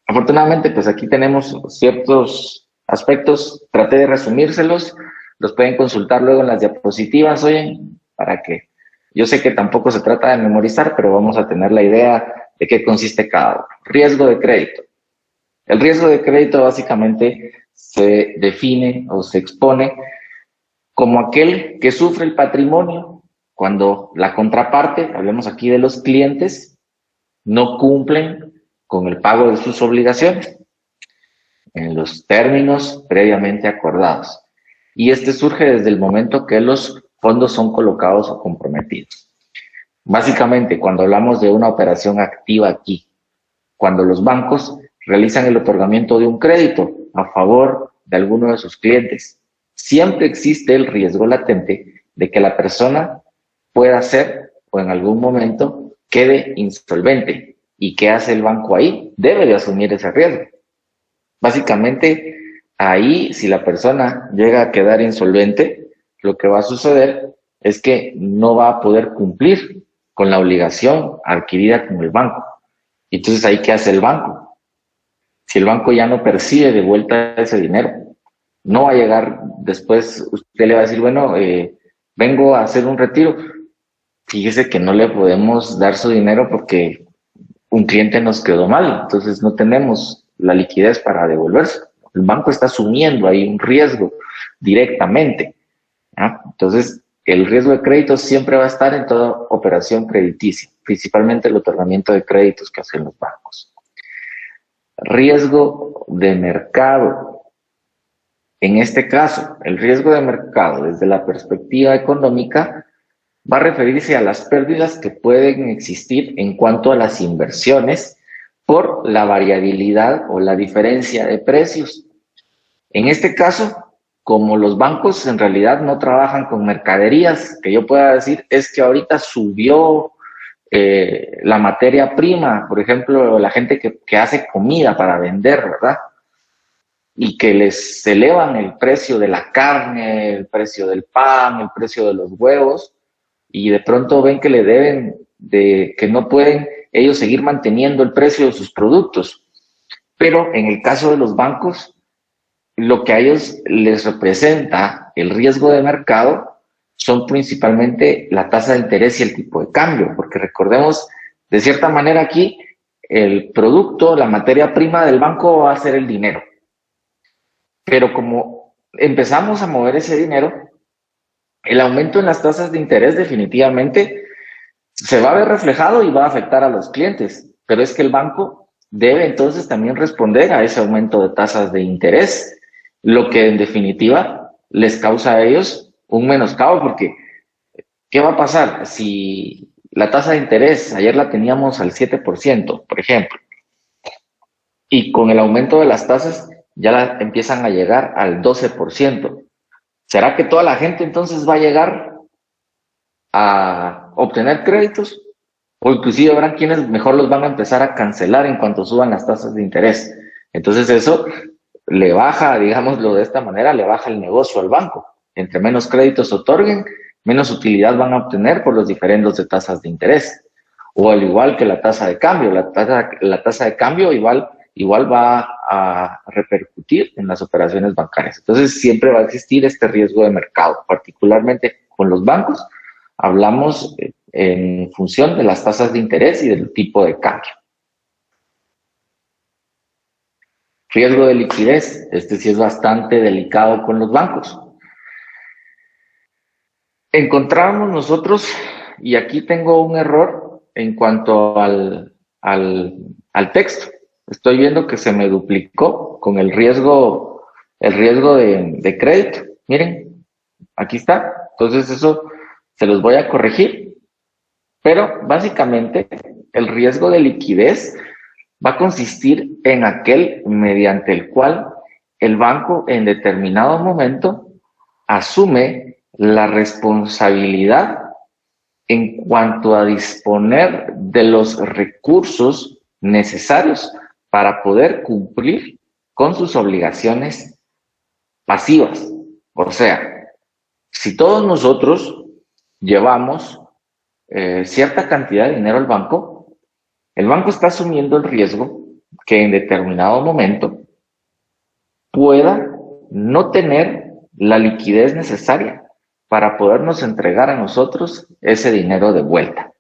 afortunadamente, pues aquí tenemos ciertos aspectos, traté de resumírselos, los pueden consultar luego en las diapositivas, oyen, para que, yo sé que tampoco se trata de memorizar, pero vamos a tener la idea de qué consiste cada uno. Riesgo de crédito. El riesgo de crédito básicamente se define o se expone como aquel que sufre el patrimonio cuando la contraparte, hablemos aquí de los clientes, no cumplen con el pago de sus obligaciones en los términos previamente acordados. y este surge desde el momento que los fondos son colocados o comprometidos. Básicamente, cuando hablamos de una operación activa aquí, cuando los bancos realizan el otorgamiento de un crédito a favor de alguno de sus clientes, siempre existe el riesgo latente de que la persona pueda ser o en algún momento quede insolvente. ¿Y qué hace el banco ahí? Debe de asumir ese riesgo. Básicamente, ahí si la persona llega a quedar insolvente, lo que va a suceder es que no va a poder cumplir con la obligación adquirida con el banco. Entonces, ¿ahí qué hace el banco? Si el banco ya no percibe de vuelta ese dinero, no va a llegar después, usted le va a decir, bueno, vengo a hacer un retiro. Fíjese que no le podemos dar su dinero porque un cliente nos quedó mal, entonces no tenemos la liquidez para devolverse. El banco está asumiendo ahí un riesgo directamente, ¿no? Entonces, el riesgo de crédito siempre va a estar en toda operación crediticia, principalmente el otorgamiento de créditos que hacen los bancos. Riesgo de mercado. En este caso, el riesgo de mercado desde la perspectiva económica va a referirse a las pérdidas que pueden existir en cuanto a las inversiones por la variabilidad o la diferencia de precios. En este caso, como los bancos en realidad no trabajan con mercaderías, que yo pueda decir es que ahorita subió la materia prima, por ejemplo, la gente que hace comida para vender, ¿verdad? Y que les elevan el precio de la carne, el precio del pan, el precio de los huevos, y de pronto ven que le deben, que no pueden ellos seguir manteniendo el precio de sus productos. Pero en el caso de los bancos, lo que a ellos les representa el riesgo de mercado son principalmente la tasa de interés y el tipo de cambio, porque recordemos, de cierta manera aquí, el producto, la materia prima del banco va a ser el dinero. Pero como empezamos a mover ese dinero, el aumento en las tasas de interés definitivamente se va a ver reflejado y va a afectar a los clientes, pero es que el banco debe entonces también responder a ese aumento de tasas de interés, lo que en definitiva les causa a ellos un menoscabo, porque ¿qué va a pasar? Si la tasa de interés ayer la teníamos al 7%, por ejemplo, y con el aumento de las tasas ya empiezan a llegar al 12%. ¿Será que toda la gente entonces va a llegar a obtener créditos? O inclusive habrán quienes mejor los van a empezar a cancelar en cuanto suban las tasas de interés. Entonces eso le baja, digámoslo de esta manera, le baja el negocio al banco. Entre menos créditos otorguen, menos utilidad van a obtener por los diferendos de tasas de interés. O al igual que la tasa de cambio, la tasa de cambio igual va a repercutir en las operaciones bancarias. Entonces siempre va a existir este riesgo de mercado, particularmente con los bancos. Hablamos en función de las tasas de interés y del tipo de cambio. Riesgo de liquidez. Este sí es bastante delicado con los bancos. Encontramos nosotros, y aquí tengo un error en cuanto al texto. Estoy viendo que se me duplicó con el riesgo de crédito. Miren, aquí está. Entonces eso se los voy a corregir. Pero básicamente el riesgo de liquidez va a consistir en aquel mediante el cual el banco en determinado momento asume la responsabilidad en cuanto a disponer de los recursos necesarios para poder cumplir con sus obligaciones pasivas. O sea, si todos nosotros llevamos cierta cantidad de dinero al banco, el banco está asumiendo el riesgo que en determinado momento pueda no tener la liquidez necesaria para podernos entregar a nosotros ese dinero de vuelta.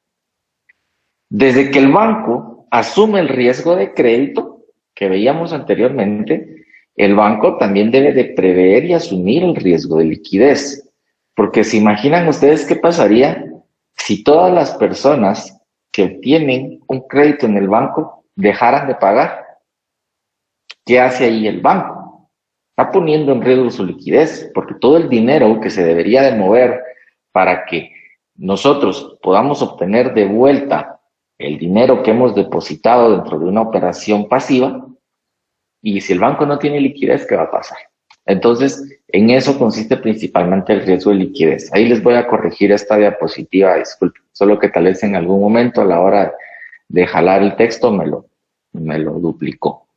Desde que el banco asume el riesgo de crédito que veíamos anteriormente, el banco también debe de prever y asumir el riesgo de liquidez. Porque se imaginan ustedes qué pasaría si todas las personas que tienen un crédito en el banco dejaran de pagar. ¿Qué hace ahí el banco? está poniendo en riesgo su liquidez, porque todo el dinero que se debería de mover para que nosotros podamos obtener de vuelta el dinero que hemos depositado dentro de una operación pasiva, y si el banco no tiene liquidez, ¿qué va a pasar? Entonces, en eso consiste principalmente el riesgo de liquidez. Ahí les voy a corregir esta diapositiva, disculpen, solo que tal vez en algún momento a la hora de jalar el texto me lo duplicó.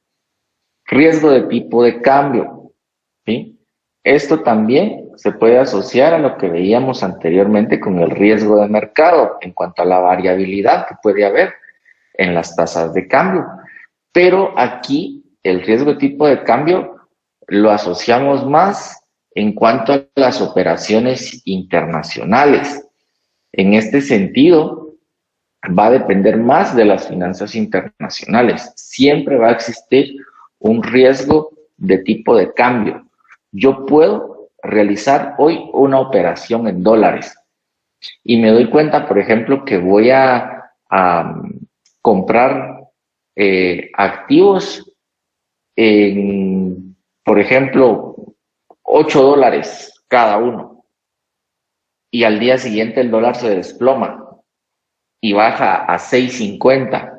Riesgo de tipo de cambio, ¿sí? Esto también se puede asociar a lo que veíamos anteriormente con el riesgo de mercado en cuanto a la variabilidad que puede haber en las tasas de cambio. Pero aquí el riesgo de tipo de cambio lo asociamos más en cuanto a las operaciones internacionales. En este sentido, va a depender más de las finanzas internacionales. Siempre va a existir un riesgo de tipo de cambio. Yo puedo realizar hoy una operación en dólares y me doy cuenta, por ejemplo, que voy a comprar activos en, por ejemplo, $8 cada uno, y al día siguiente el dólar se desploma y baja a 6.50.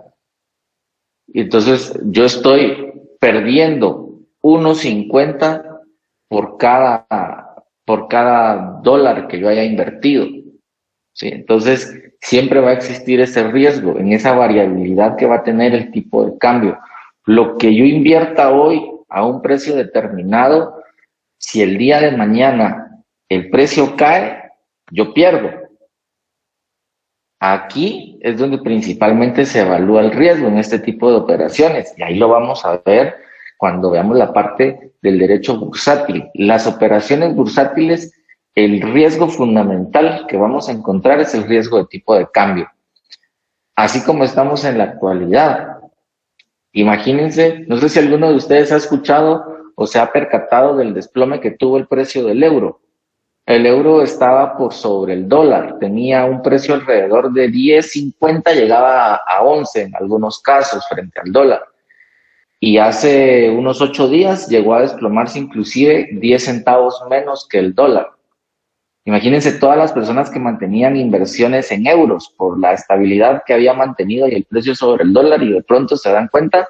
Y entonces yo estoy perdiendo 1.50 por cada dólar que yo haya invertido, ¿sí? Entonces siempre va a existir ese riesgo en esa variabilidad que va a tener el tipo de cambio. Lo que yo invierta hoy a un precio determinado, si el día de mañana el precio cae, yo pierdo. Aquí es donde principalmente se evalúa el riesgo en este tipo de operaciones, y ahí lo vamos a ver cuando veamos la parte del derecho bursátil. Las operaciones bursátiles, el riesgo fundamental que vamos a encontrar es el riesgo de tipo de cambio. Así como estamos en la actualidad. Imagínense, no sé si alguno de ustedes ha escuchado o se ha percatado del desplome que tuvo el precio del euro. El euro estaba por sobre el dólar, tenía un precio alrededor de 10.50, llegaba a 11 en algunos casos frente al dólar. Y hace unos 8 días llegó a desplomarse inclusive 10 centavos menos que el dólar. Imagínense todas las personas que mantenían inversiones en euros por la estabilidad que había mantenido y el precio sobre el dólar, y de pronto se dan cuenta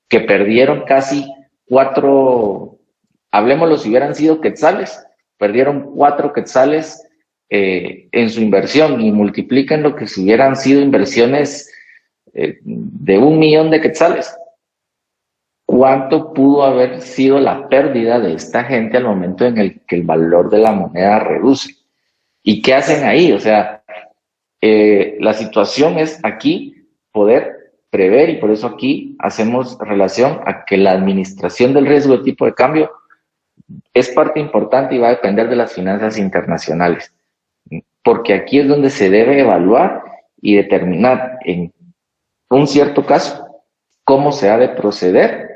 que perdieron casi 4, hablemoslo si hubieran sido quetzales, perdieron 4 quetzales en su inversión, y multiplican lo que si hubieran sido inversiones de 1 millón de quetzales. ¿Cuánto pudo haber sido la pérdida de esta gente al momento en el que el valor de la moneda reduce? ¿Y qué hacen ahí? O sea, la situación es aquí poder prever, y por eso aquí hacemos relación a que la administración del riesgo de tipo de cambio es parte importante y va a depender de las finanzas internacionales, porque aquí es donde se debe evaluar y determinar en un cierto caso cómo se ha de proceder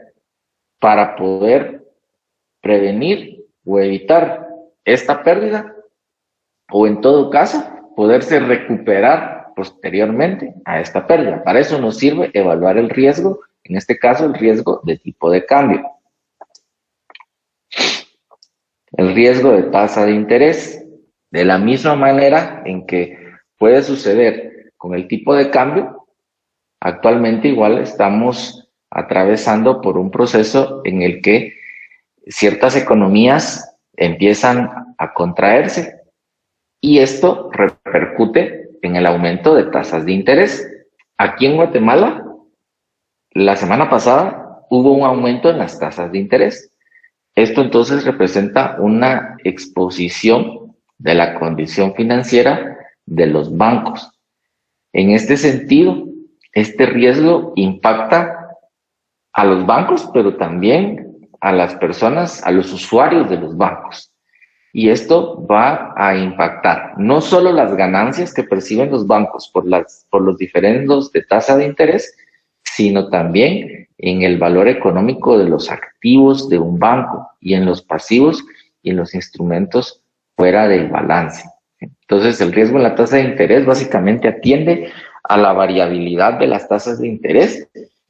para poder prevenir o evitar esta pérdida, o en todo caso poderse recuperar posteriormente a esta pérdida. Para eso nos sirve evaluar el riesgo, en este caso el riesgo de tipo de cambio. El riesgo de tasa de interés, de la misma manera en que puede suceder con el tipo de cambio, actualmente igual estamos atravesando por un proceso en el que ciertas economías empiezan a contraerse, y esto repercute en el aumento de tasas de interés. Aquí en Guatemala, la semana pasada hubo un aumento en las tasas de interés. Esto entonces representa una exposición de la condición financiera de los bancos. En este sentido, este riesgo impacta a los bancos, pero también a las personas, a los usuarios de los bancos. Y esto va a impactar no solo las ganancias que perciben los bancos por los diferendos de tasa de interés, sino también en el valor económico de los activos de un banco, y en los pasivos y en los instrumentos fuera del balance. Entonces, el riesgo en la tasa de interés básicamente atiende a la variabilidad de las tasas de interés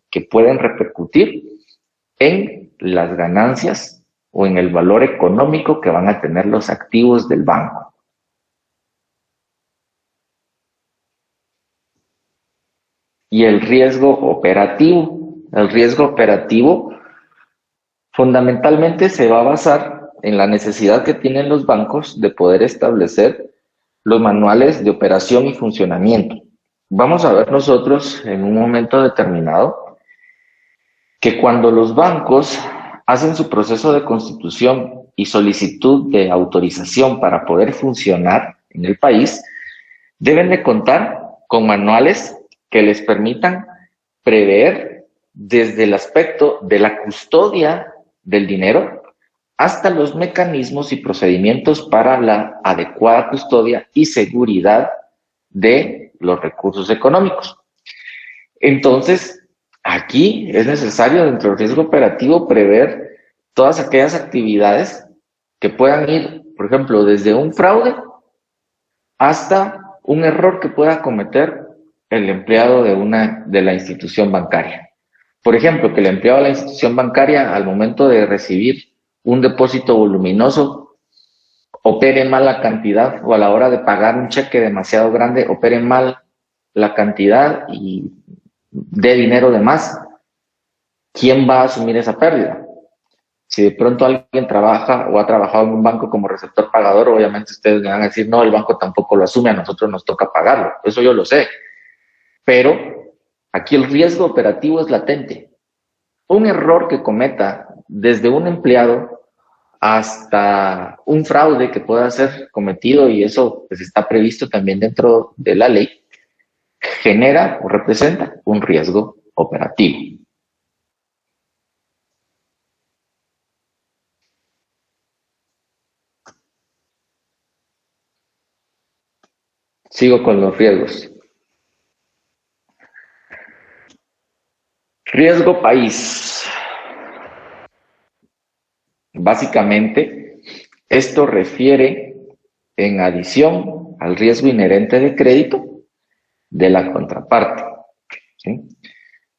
que pueden repercutir en las ganancias o en el valor económico que van a tener los activos del banco. Y el riesgo operativo. El riesgo operativo fundamentalmente se va a basar en la necesidad que tienen los bancos de poder establecer los manuales de operación y funcionamiento. Vamos a ver nosotros en un momento determinado que cuando los bancos hacen su proceso de constitución y solicitud de autorización para poder funcionar en el país, deben de contar con manuales que les permitan prever desde el aspecto de la custodia del dinero hasta los mecanismos y procedimientos para la adecuada custodia y seguridad de los recursos económicos. Entonces, aquí es necesario dentro del riesgo operativo prever todas aquellas actividades que puedan ir, por ejemplo, desde un fraude hasta un error que pueda cometer el empleado de la institución bancaria. Por ejemplo, que el empleado de la institución bancaria al momento de recibir un depósito voluminoso opere mal la cantidad, o a la hora de pagar un cheque demasiado grande opere mal la cantidad y dé dinero de más. ¿Quién va a asumir esa pérdida? Si de pronto alguien trabaja o ha trabajado en un banco como receptor pagador, obviamente ustedes me van a decir, no, el banco tampoco lo asume, a nosotros nos toca pagarlo. Eso yo lo sé. Pero aquí el riesgo operativo es latente. Un error que cometa desde un empleado hasta un fraude que pueda ser cometido, y eso pues está previsto también dentro de la ley, genera o representa un riesgo operativo. Sigo con los riesgos. Riesgo país. Básicamente, esto refiere en adición al riesgo inherente de crédito de la contraparte, ¿sí?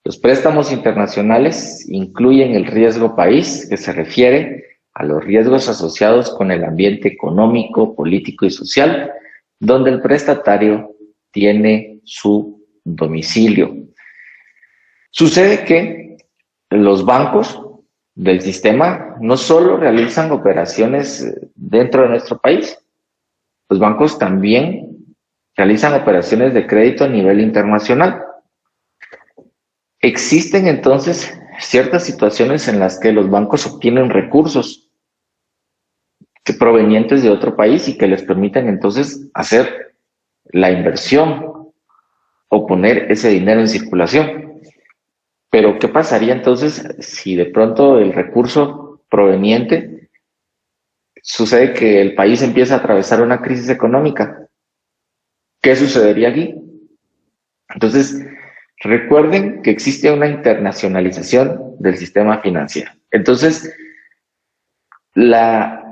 Los préstamos internacionales incluyen el riesgo país, que se refiere a los riesgos asociados con el ambiente económico, político y social, donde el prestatario tiene su domicilio. Sucede que los bancos del sistema no solo realizan operaciones dentro de nuestro país, los bancos también realizan operaciones de crédito a nivel internacional. Existen entonces ciertas situaciones en las que los bancos obtienen recursos provenientes de otro país y que les permiten entonces hacer la inversión o poner ese dinero en circulación. Pero ¿qué pasaría entonces si de pronto el recurso proveniente sucede que el país empieza a atravesar una crisis económica? ¿Qué sucedería aquí? Entonces, recuerden que existe una internacionalización del sistema financiero. Entonces, la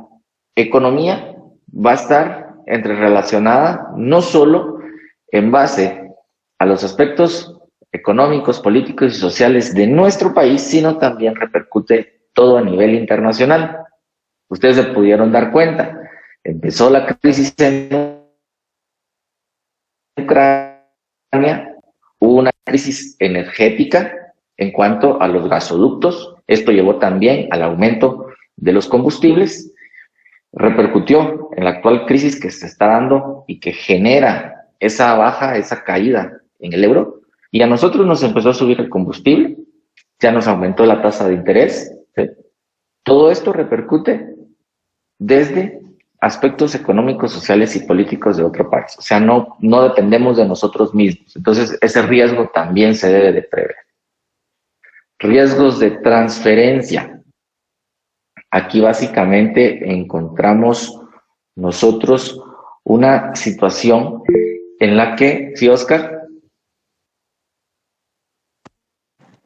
economía va a estar entrerelacionada no solo en base a los aspectos económicos, políticos y sociales de nuestro país, sino también repercute todo a nivel internacional. Ustedes se pudieron dar cuenta, empezó la crisis en Ucrania, hubo una crisis energética en cuanto a los gasoductos, esto llevó también al aumento de los combustibles, repercutió en la actual crisis que se está dando y que genera esa baja, esa caída en el euro, y a nosotros nos empezó a subir el combustible, ya nos aumentó la tasa de interés, ¿sí? Todo esto repercute desde aspectos económicos, sociales y políticos de otro país. O sea, no dependemos de nosotros mismos. Entonces, ese riesgo también se debe de prever. Riesgos de transferencia. Aquí básicamente encontramos nosotros una situación en la que, ¿sí, Oscar?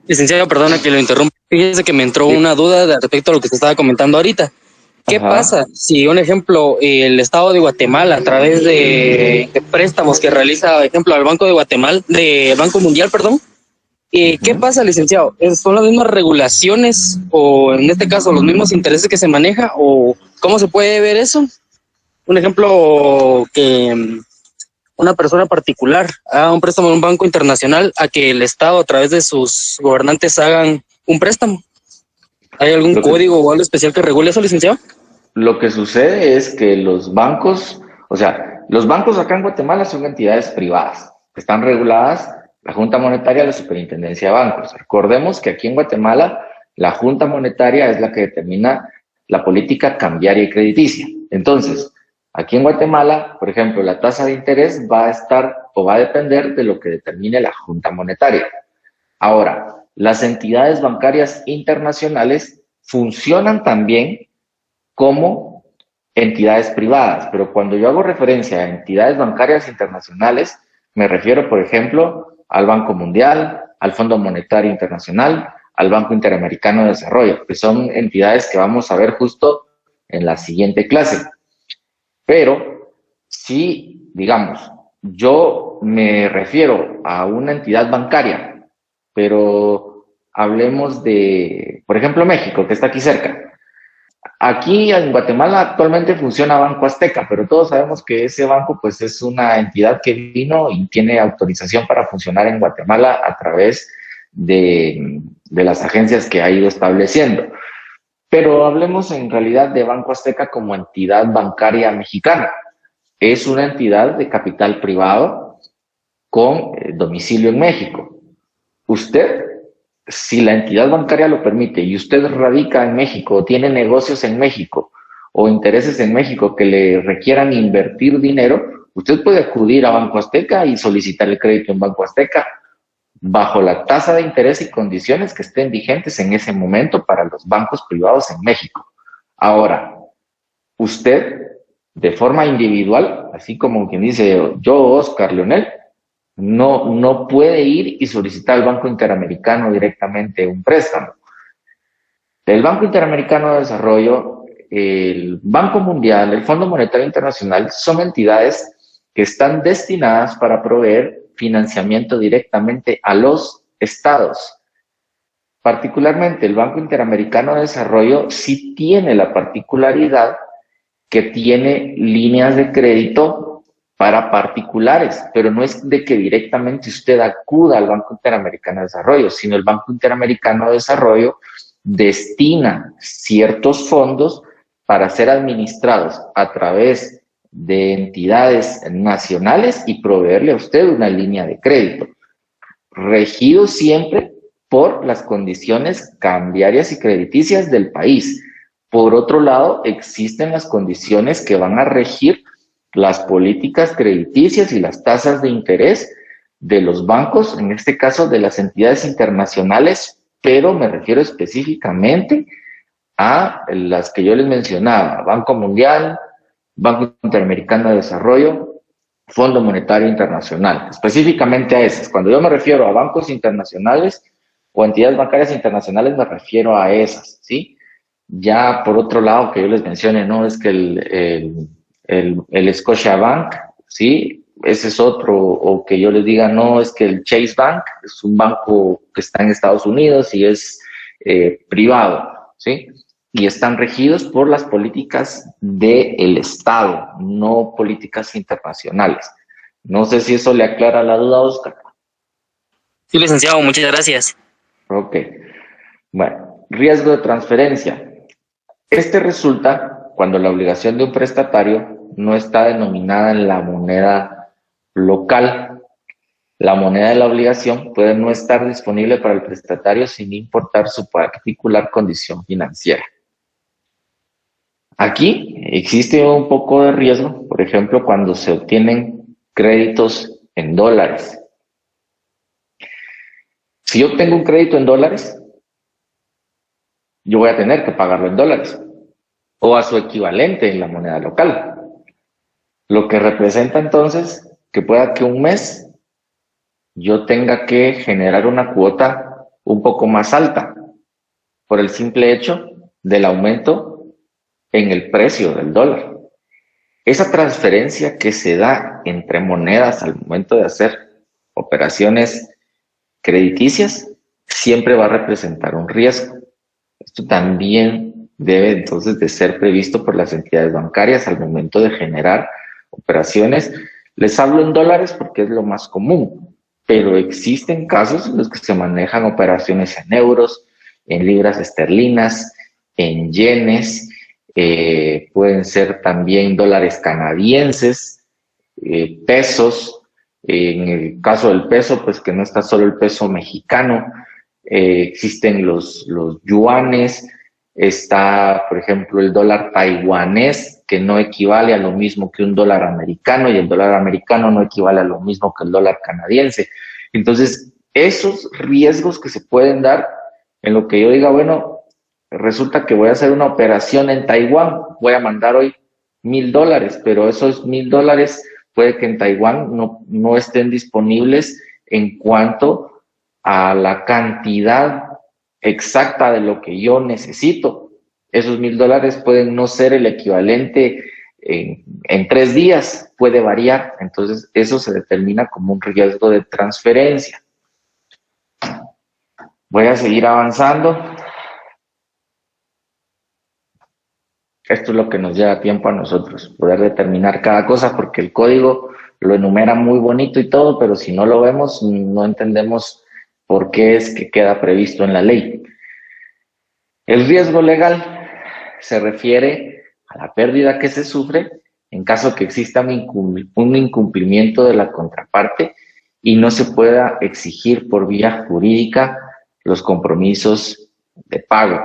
Licenciado, perdona que lo interrumpa. Fíjese que me entró una duda respecto a lo que se estaba comentando ahorita. ¿Qué pasa si, un ejemplo, el Estado de Guatemala, a través de préstamos que realiza, por ejemplo, al Banco de Guatemala, del Banco Mundial, perdón, ¿Qué pasa, licenciado? ¿Son las mismas regulaciones o en este caso los mismos intereses que se maneja o cómo se puede ver eso? Un ejemplo, que una persona particular haga un préstamo en un banco internacional a que el Estado a través de sus gobernantes hagan un préstamo. ¿Hay algún código o algo especial que regule eso, licenciado? Lo que sucede es que los bancos, o sea, los bancos acá en Guatemala son entidades privadas, que están reguladas la Junta Monetaria, la Superintendencia de Bancos. Recordemos que aquí en Guatemala la Junta Monetaria es la que determina la política cambiaria y crediticia. Entonces, aquí en Guatemala, por ejemplo, la tasa de interés va a estar o va a depender de lo que determine la Junta Monetaria. Ahora, las entidades bancarias internacionales funcionan también como entidades privadas, pero cuando yo hago referencia a entidades bancarias internacionales, me refiero, por ejemplo, al Banco Mundial, al Fondo Monetario Internacional, al Banco Interamericano de Desarrollo, que son entidades que vamos a ver justo en la siguiente clase. Pero si, digamos, yo me refiero a una entidad bancaria, pero hablemos de, por ejemplo, México, que está aquí cerca. Aquí en Guatemala actualmente funciona Banco Azteca, pero todos sabemos que ese banco pues es una entidad que vino y tiene autorización para funcionar en Guatemala a través de las agencias que ha ido estableciendo. Pero hablemos en realidad de Banco Azteca como entidad bancaria mexicana. Es una entidad de capital privado con domicilio en México. Usted, si la entidad bancaria lo permite y usted radica en México o tiene negocios en México o intereses en México que le requieran invertir dinero, usted puede acudir a Banco Azteca y solicitar el crédito en Banco Azteca bajo la tasa de interés y condiciones que estén vigentes en ese momento para los bancos privados en México. Ahora, usted, de forma individual, así como quien dice yo, Oscar Leonel, no puede ir y solicitar al Banco Interamericano directamente un préstamo. El Banco Interamericano de Desarrollo, el Banco Mundial, el Fondo Monetario Internacional son entidades que están destinadas para proveer financiamiento directamente a los estados. Particularmente el Banco Interamericano de Desarrollo sí tiene la particularidad que tiene líneas de crédito para particulares, pero no es de que directamente usted acuda al Banco Interamericano de Desarrollo, sino el Banco Interamericano de Desarrollo destina ciertos fondos para ser administrados a través de entidades nacionales y proveerle a usted una línea de crédito, regido siempre por las condiciones cambiarias y crediticias del país. Por otro lado, existen las condiciones que van a regir las políticas crediticias y las tasas de interés de los bancos, en este caso de las entidades internacionales, pero me refiero específicamente a las que yo les mencionaba: Banco Mundial, Banco Interamericano de Desarrollo, Fondo Monetario Internacional, específicamente a esas. Cuando yo me refiero a bancos internacionales o entidades bancarias internacionales, me refiero a esas, ¿sí? Ya por otro lado, que yo les mencione, no es que el Scotiabank, ¿sí? Ese es otro, o que yo les diga, no, es que el Chase Bank es un banco que está en Estados Unidos y es privado, ¿sí? Y están regidos por las políticas del Estado, no políticas internacionales. No sé si eso le aclara la duda, Oscar. Sí, licenciado, muchas gracias. Ok. Bueno, riesgo de transferencia. Este resulta cuando la obligación de un prestatario no está denominada en la moneda local. La moneda de la obligación puede no estar disponible para el prestatario sin importar su particular condición financiera. Aquí existe un poco de riesgo, por ejemplo, cuando se obtienen créditos en dólares. Si yo obtengo un crédito en dólares, yo voy a tener que pagarlo en dólares o a su equivalente en la moneda local. Lo que representa entonces que pueda que un mes yo tenga que generar una cuota un poco más alta por el simple hecho del aumento en el precio del dólar. Esa transferencia que se da entre monedas al momento de hacer operaciones crediticias, siempre va a representar un riesgo. Esto también debe entonces de ser previsto por las entidades bancarias al momento de generar operaciones. Les hablo en dólares porque es lo más común, pero existen casos en los que se manejan operaciones en euros, en libras esterlinas, en yenes, pueden ser también dólares canadienses, pesos. En el caso del peso, pues que no está solo el peso mexicano, existen los yuanes, está, por ejemplo, el dólar taiwanés, que no equivale a lo mismo que un dólar americano, y el dólar americano no equivale a lo mismo que el dólar canadiense. Entonces, esos riesgos que se pueden dar en lo que yo diga, bueno, resulta que voy a hacer una operación en Taiwán, voy a mandar hoy $1,000, pero esos $1,000 puede que en Taiwán no estén disponibles en cuanto a la cantidad exacta de lo que yo necesito. Esos $1,000 pueden no ser el equivalente en 3 días, puede variar. Entonces, eso se determina como un riesgo de transferencia. Voy a seguir avanzando. Esto es lo que nos lleva tiempo a nosotros, poder determinar cada cosa, porque el código lo enumera muy bonito y todo, pero si no lo vemos, no entendemos por qué es que queda previsto en la ley. El riesgo legal se refiere a la pérdida que se sufre en caso que exista un incumplimiento de la contraparte y no se pueda exigir por vía jurídica los compromisos de pago.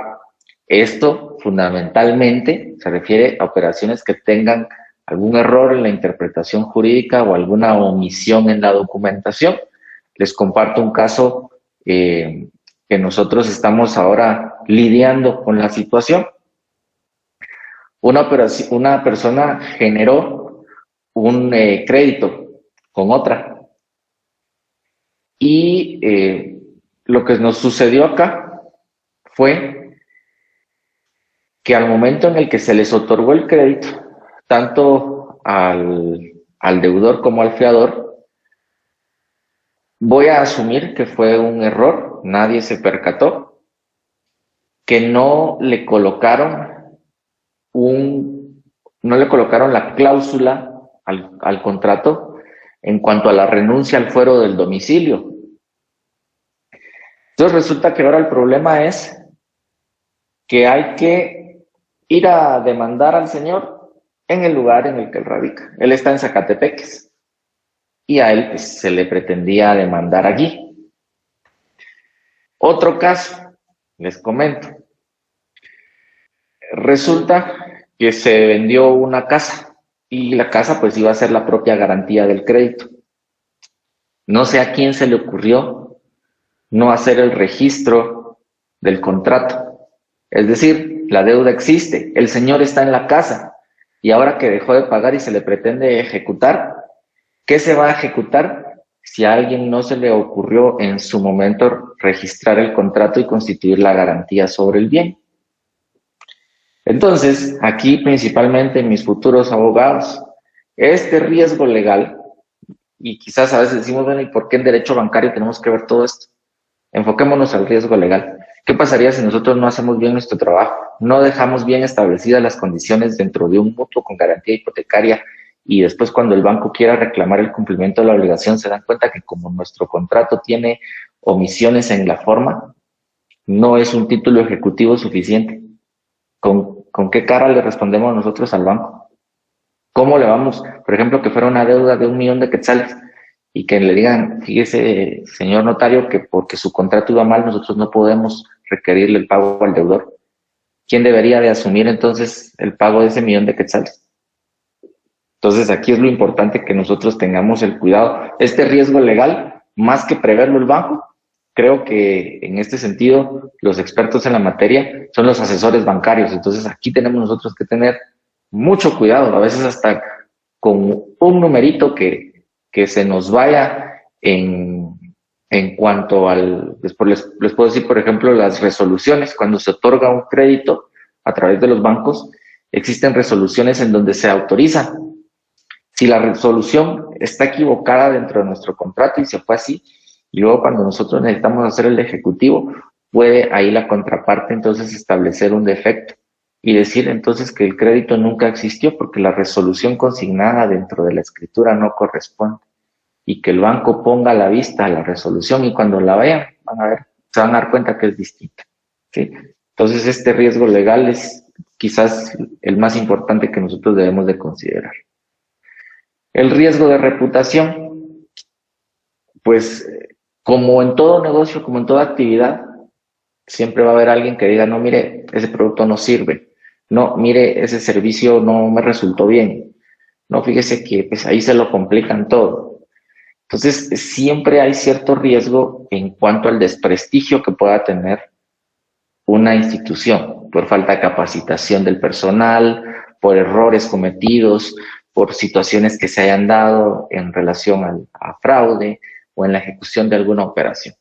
Esto fundamentalmente se refiere a operaciones que tengan algún error en la interpretación jurídica o alguna omisión en la documentación. Les comparto un caso que nosotros estamos ahora lidiando con la situación. Una persona generó un crédito con otra y lo que nos sucedió acá fue que al momento en el que se les otorgó el crédito, tanto al deudor como al fiador, voy a asumir que fue un error, nadie se percató, que no le colocaron la cláusula al contrato en cuanto a la renuncia al fuero del domicilio. Entonces resulta que ahora el problema es que hay que ir a demandar al señor en el lugar en el que él radica. Él está en Zacatepeques y a él pues, se le pretendía demandar allí. Otro caso, les comento. Resulta que se vendió una casa y la casa pues iba a ser la propia garantía del crédito. No sé a quién se le ocurrió no hacer el registro del contrato. Es decir, la deuda existe, el señor está en la casa y ahora que dejó de pagar y se le pretende ejecutar, ¿qué se va a ejecutar si a alguien no se le ocurrió en su momento registrar el contrato y constituir la garantía sobre el bien? Entonces, aquí principalmente mis futuros abogados, este riesgo legal, y quizás a veces decimos, bueno, ¿y por qué en derecho bancario tenemos que ver todo esto? Enfoquémonos al riesgo legal. ¿Qué pasaría si nosotros no hacemos bien nuestro trabajo? No dejamos bien establecidas las condiciones dentro de un mutuo con garantía hipotecaria y después cuando el banco quiera reclamar el cumplimiento de la obligación se dan cuenta que como nuestro contrato tiene omisiones en la forma, no es un título ejecutivo suficiente. ¿Con qué cara le respondemos nosotros al banco? ¿Cómo le vamos, por ejemplo, que fuera una deuda de 1,000,000 de quetzales y que le digan, fíjese, señor notario, que porque su contrato iba mal, nosotros no podemos requerirle el pago al deudor? ¿Quién debería de asumir entonces el pago de ese 1,000,000 de quetzales? Entonces aquí es lo importante que nosotros tengamos el cuidado. Este riesgo legal, más que preverlo el banco, creo que en este sentido los expertos en la materia son los asesores bancarios. Entonces aquí tenemos nosotros que tener mucho cuidado, a veces hasta con un numerito que se nos vaya en cuanto al, les puedo decir, por ejemplo, las resoluciones. Cuando se otorga un crédito a través de los bancos, existen resoluciones en donde se autoriza. Si la resolución está equivocada dentro de nuestro contrato y se fue así, Y luego cuando nosotros necesitamos hacer el ejecutivo, puede ahí la contraparte entonces establecer un defecto y decir entonces que el crédito nunca existió porque la resolución consignada dentro de la escritura no corresponde, y que el banco ponga a la vista la resolución y cuando la vean van a ver, se van a dar cuenta que es distinta, ¿sí? Entonces este riesgo legal es quizás el más importante que nosotros debemos de considerar. El riesgo de reputación, pues como en todo negocio, como en toda actividad, siempre va a haber alguien que diga, no, mire, ese producto no sirve, no, mire, ese servicio no me resultó bien, no, fíjese que pues ahí se lo complican todo. Entonces, siempre hay cierto riesgo en cuanto al desprestigio que pueda tener una institución, por falta de capacitación del personal, por errores cometidos, por situaciones que se hayan dado en relación a fraude o en la ejecución de alguna operación.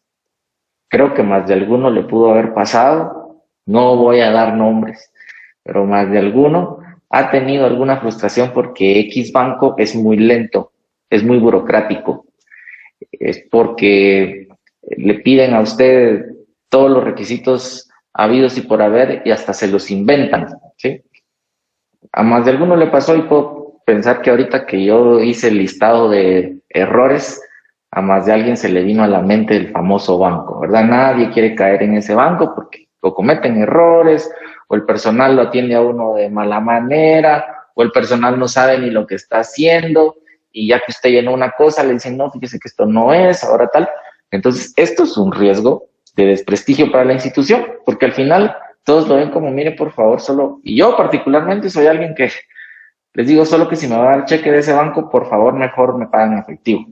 Creo que más de alguno le pudo haber pasado, no voy a dar nombres, pero más de alguno ha tenido alguna frustración porque X banco es muy lento, es muy burocrático, es porque le piden a usted todos los requisitos habidos y por haber y hasta se los inventan, ¿sí? A más de alguno le pasó y puedo pensar que ahorita que yo hice el listado de errores, a más de alguien se le vino a la mente el famoso banco, ¿verdad? Nadie quiere caer en ese banco porque o cometen errores, o el personal lo atiende a uno de mala manera, o el personal no sabe ni lo que está haciendo, y ya que usted llenó una cosa, le dicen, no, fíjese que esto no es, ahora tal. Entonces, esto es un riesgo de desprestigio para la institución, porque al final todos lo ven como, mire, por favor, solo, y yo particularmente soy alguien que les digo solo que si me va a dar cheque de ese banco, por favor, mejor me pagan en efectivo.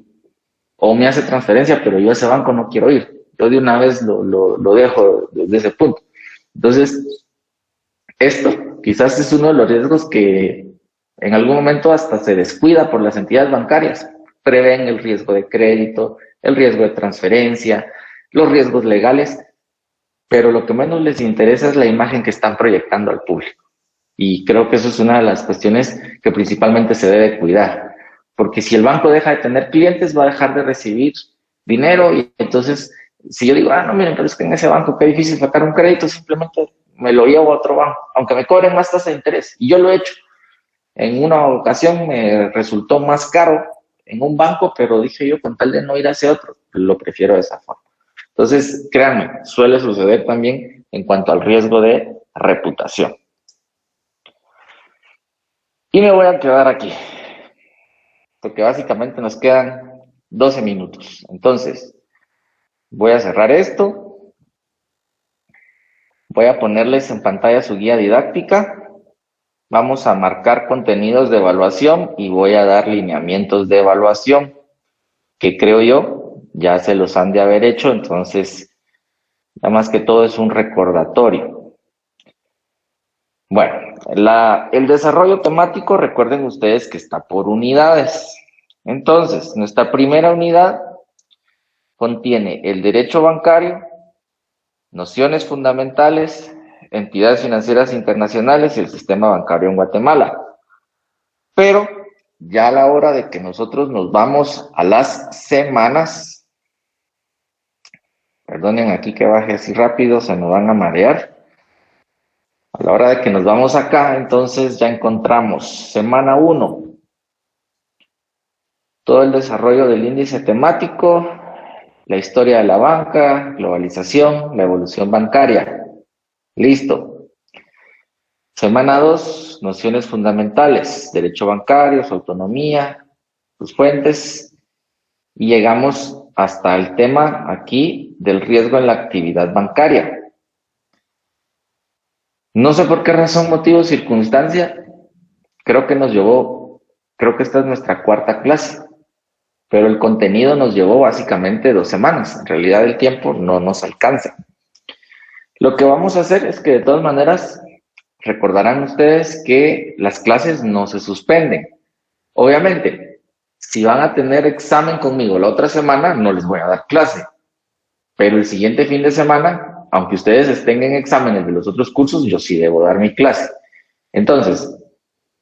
O me hace transferencia, pero yo a ese banco no quiero ir. Yo de una vez lo dejo desde ese punto. Entonces, esto quizás es uno de los riesgos que en algún momento hasta se descuida por las entidades bancarias. Prevén el riesgo de crédito, el riesgo de transferencia, los riesgos legales, pero lo que menos les interesa es la imagen que están proyectando al público. Y creo que eso es una de las cuestiones que principalmente se debe cuidar. Porque si el banco deja de tener clientes, va a dejar de recibir dinero y entonces, si yo digo, no, miren, pero es que en ese banco qué difícil sacar un crédito, simplemente me lo llevo a otro banco, aunque me cobren más tasa de interés. Y yo lo he hecho. En una ocasión me resultó más caro en un banco, pero dije yo, con tal de no ir a ese otro, lo prefiero de esa forma. Entonces, créanme, suele suceder también en cuanto al riesgo de reputación. Y me voy a quedar aquí, porque básicamente nos quedan 12 minutos. Entonces, voy a cerrar esto. Voy a ponerles en pantalla su guía didáctica. Vamos a marcar contenidos de evaluación y voy a dar lineamientos de evaluación, que creo yo ya se los han de haber hecho, entonces, nada más que todo es un recordatorio. Bueno, el desarrollo temático, recuerden ustedes que está por unidades. Entonces, nuestra primera unidad contiene el derecho bancario, nociones fundamentales, entidades financieras internacionales y el sistema bancario en Guatemala. Pero ya a la hora de que nosotros nos vamos a las semanas, perdonen aquí que baje así rápido, se nos van a marear. A la hora de que nos vamos acá, entonces ya encontramos semana 1, todo el desarrollo del índice temático, la historia de la banca, globalización, la evolución bancaria. Listo. Semana 2, nociones fundamentales, derecho bancario, su autonomía, sus fuentes, y llegamos hasta el tema aquí del riesgo en la actividad bancaria. No sé por qué razón, motivo, circunstancia, creo que esta es nuestra cuarta clase, pero el contenido nos llevó básicamente 2 semanas. En realidad el tiempo no nos alcanza. Lo que vamos a hacer es que de todas maneras recordarán ustedes que las clases no se suspenden. Obviamente, si van a tener examen conmigo la otra semana, no les voy a dar clase. Pero el siguiente fin de semana, aunque ustedes estén en exámenes de los otros cursos, yo sí debo dar mi clase. Entonces,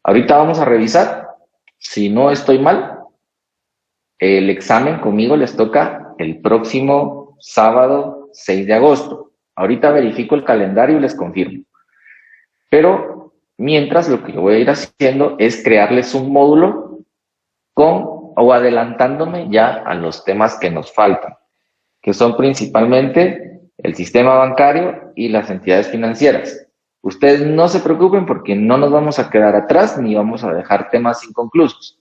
ahorita vamos a revisar. Si no estoy mal, el examen conmigo les toca el próximo sábado 6 de agosto. Ahorita verifico el calendario y les confirmo. Pero mientras, lo que yo voy a ir haciendo es crearles un módulo o adelantándome ya a los temas que nos faltan, que son principalmente el sistema bancario y las entidades financieras. Ustedes no se preocupen porque no nos vamos a quedar atrás ni vamos a dejar temas inconclusos.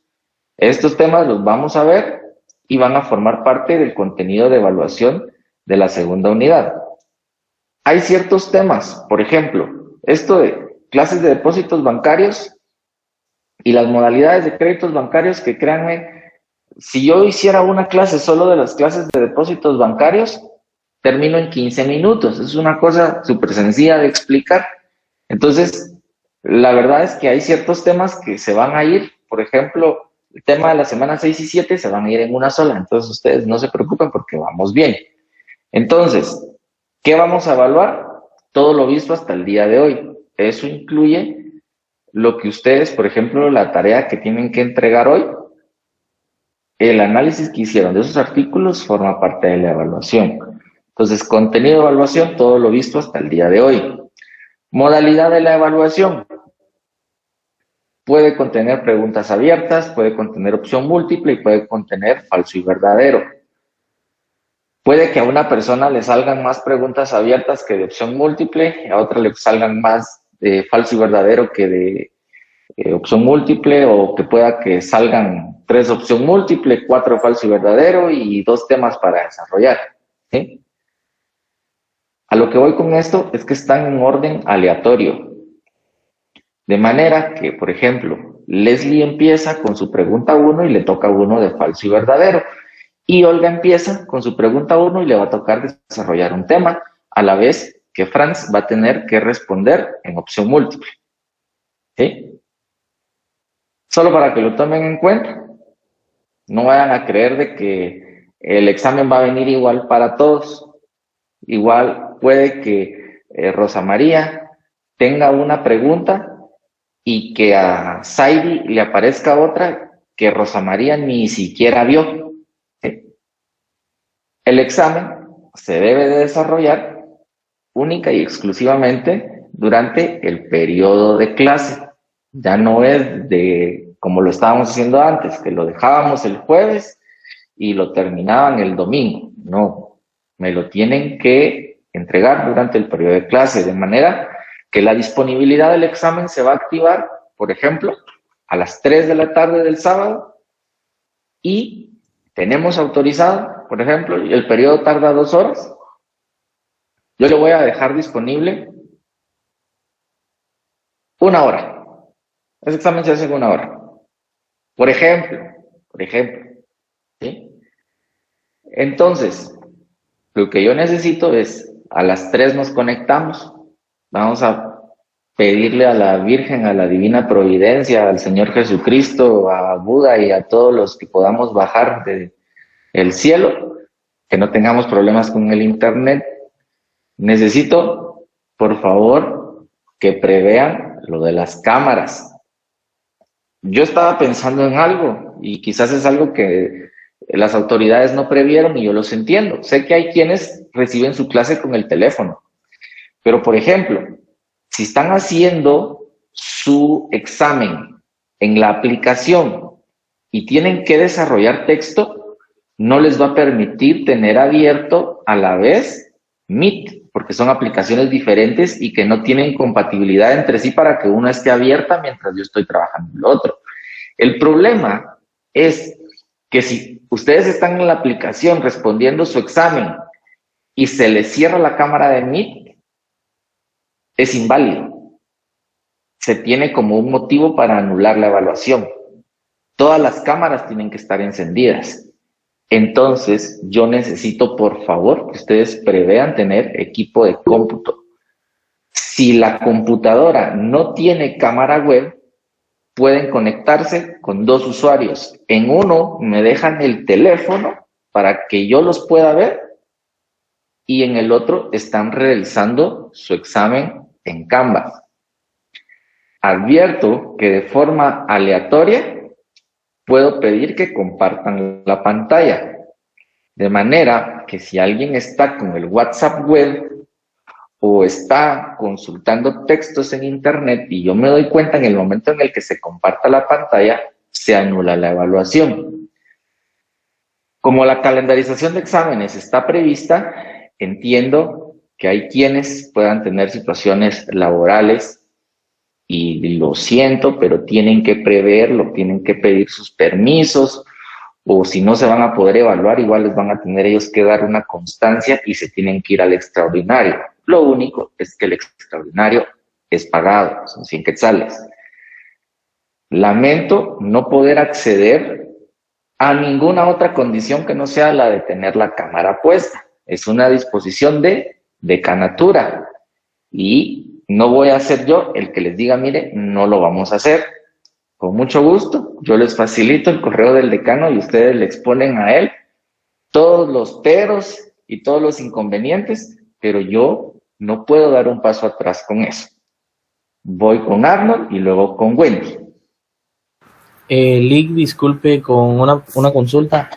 Estos temas los vamos a ver y van a formar parte del contenido de evaluación de la segunda unidad. Hay ciertos temas, por ejemplo, esto de clases de depósitos bancarios y las modalidades de créditos bancarios, que créanme, si yo hiciera una clase solo de las clases de depósitos bancarios, termino en 15 minutos. Es una cosa súper sencilla de explicar. Entonces, la verdad es que hay ciertos temas que se van a ir, por ejemplo, el tema de la semana 6 y 7 se van a ir en una sola. Entonces, ustedes no se preocupen porque vamos bien. Entonces, ¿qué vamos a evaluar? Todo lo visto hasta el día de hoy. Eso incluye lo que ustedes, por ejemplo, la tarea que tienen que entregar hoy, el análisis que hicieron de esos artículos forma parte de la evaluación. Entonces, contenido de evaluación, todo lo visto hasta el día de hoy. Modalidad de la evaluación. Puede contener preguntas abiertas, puede contener opción múltiple y puede contener falso y verdadero. Puede que a una persona le salgan más preguntas abiertas que de opción múltiple, y a otra le salgan más de falso y verdadero que de opción múltiple, o que pueda que salgan 3 opción múltiple, 4 falso y verdadero y 2 temas para desarrollar. ¿Sí? A lo que voy con esto es que están en orden aleatorio. De manera que, por ejemplo, Leslie empieza con su pregunta 1 y le toca uno de falso y verdadero. Y Olga empieza con su pregunta 1 y le va a tocar desarrollar un tema, a la vez que Franz va a tener que responder en opción múltiple. ¿Sí? Solo para que lo tomen en cuenta. No vayan a creer de que el examen va a venir igual para todos. Igual puede que Rosa María tenga una pregunta y que a Saidi le aparezca otra que Rosa María ni siquiera vio. ¿Sí? El examen se debe de desarrollar única y exclusivamente durante el periodo de clase. Ya no es de como lo estábamos haciendo antes, que lo dejábamos el jueves y lo terminaban el domingo. No, me lo tienen que entregar durante el periodo de clase, de manera que la disponibilidad del examen se va a activar, por ejemplo, a las 3 de la tarde del sábado, y tenemos autorizado, por ejemplo, el periodo tarda 2 horas, yo le voy a dejar disponible 1 hora. Ese examen se hace en 1 hora. Por ejemplo, ¿sí? Entonces, lo que yo necesito es, a las 3 nos conectamos, vamos a pedirle a la Virgen, a la Divina Providencia, al Señor Jesucristo, a Buda y a todos los que podamos bajar del cielo, que no tengamos problemas con el internet. Necesito, por favor, que prevean lo de las cámaras. Yo estaba pensando en algo, y quizás es algo que las autoridades no previeron y yo los entiendo. Sé que hay quienes reciben su clase con el teléfono, pero por ejemplo, si están haciendo su examen en la aplicación y tienen que desarrollar texto, no les va a permitir tener abierto a la vez Meet, porque son aplicaciones diferentes y que no tienen compatibilidad entre sí para que una esté abierta mientras yo estoy trabajando en el otro. El problema es que si ustedes están en la aplicación respondiendo su examen y se les cierra la cámara de Meet, es inválido. Se tiene como un motivo para anular la evaluación. Todas las cámaras tienen que estar encendidas. Entonces, yo necesito, por favor, que ustedes prevean tener equipo de cómputo. Si la computadora no tiene cámara web, pueden conectarse con 2 usuarios. En uno me dejan el teléfono para que yo los pueda ver, y en el otro están realizando su examen en Canvas. Advierto que de forma aleatoria puedo pedir que compartan la pantalla. De manera que si alguien está con el WhatsApp web o está consultando textos en Internet y yo me doy cuenta en el momento en el que se comparta la pantalla, se anula la evaluación. Como la calendarización de exámenes está prevista, entiendo que hay quienes puedan tener situaciones laborales y lo siento, pero tienen que preverlo, tienen que pedir sus permisos, o si no se van a poder evaluar, igual les van a tener ellos que dar una constancia y se tienen que ir al extraordinario. Lo único es que el extraordinario es pagado, son 100 quetzales. Lamento no poder acceder a ninguna otra condición que no sea la de tener la cámara puesta. Es una disposición de decanatura y no voy a ser yo el que les diga, mire, no lo vamos a hacer. Con mucho gusto, yo les facilito el correo del decano y ustedes le exponen a él todos los peros y todos los inconvenientes, pero yo no puedo dar un paso atrás con eso. Voy con Arnold y luego con Wendy. Lick, disculpe, con una consulta.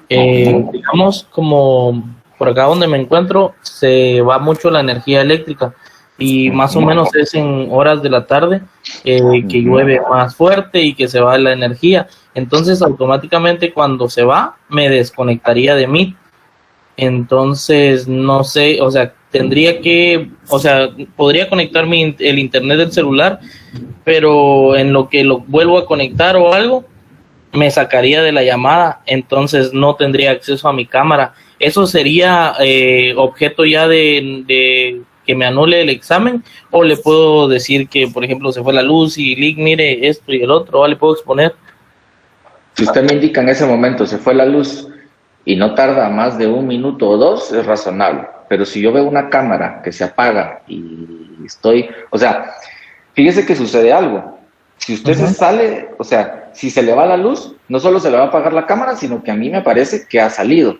Digamos, como por acá donde me encuentro, se va mucho la energía eléctrica y más o menos es en horas de la tarde que llueve más fuerte y que se va la energía. Entonces, automáticamente cuando se va, me desconectaría de mí. Entonces, no sé, o sea, podría conectar el internet del celular, pero en lo que lo vuelvo a conectar o algo, me sacaría de la llamada, entonces no tendría acceso a mi cámara. ¿Eso sería objeto ya de que me anule el examen? ¿O le puedo decir que, por ejemplo, se fue la luz y Lick, mire esto y el otro, o le puedo exponer? Si usted me indica en ese momento, se fue la luz y no tarda más de 1 minuto o 2, es razonable. Pero si yo veo una cámara que se apaga y o sea, fíjese que sucede algo. Si usted se sale, o sea, si se le va la luz, no solo se le va a apagar la cámara, sino que a mí me parece que ha salido.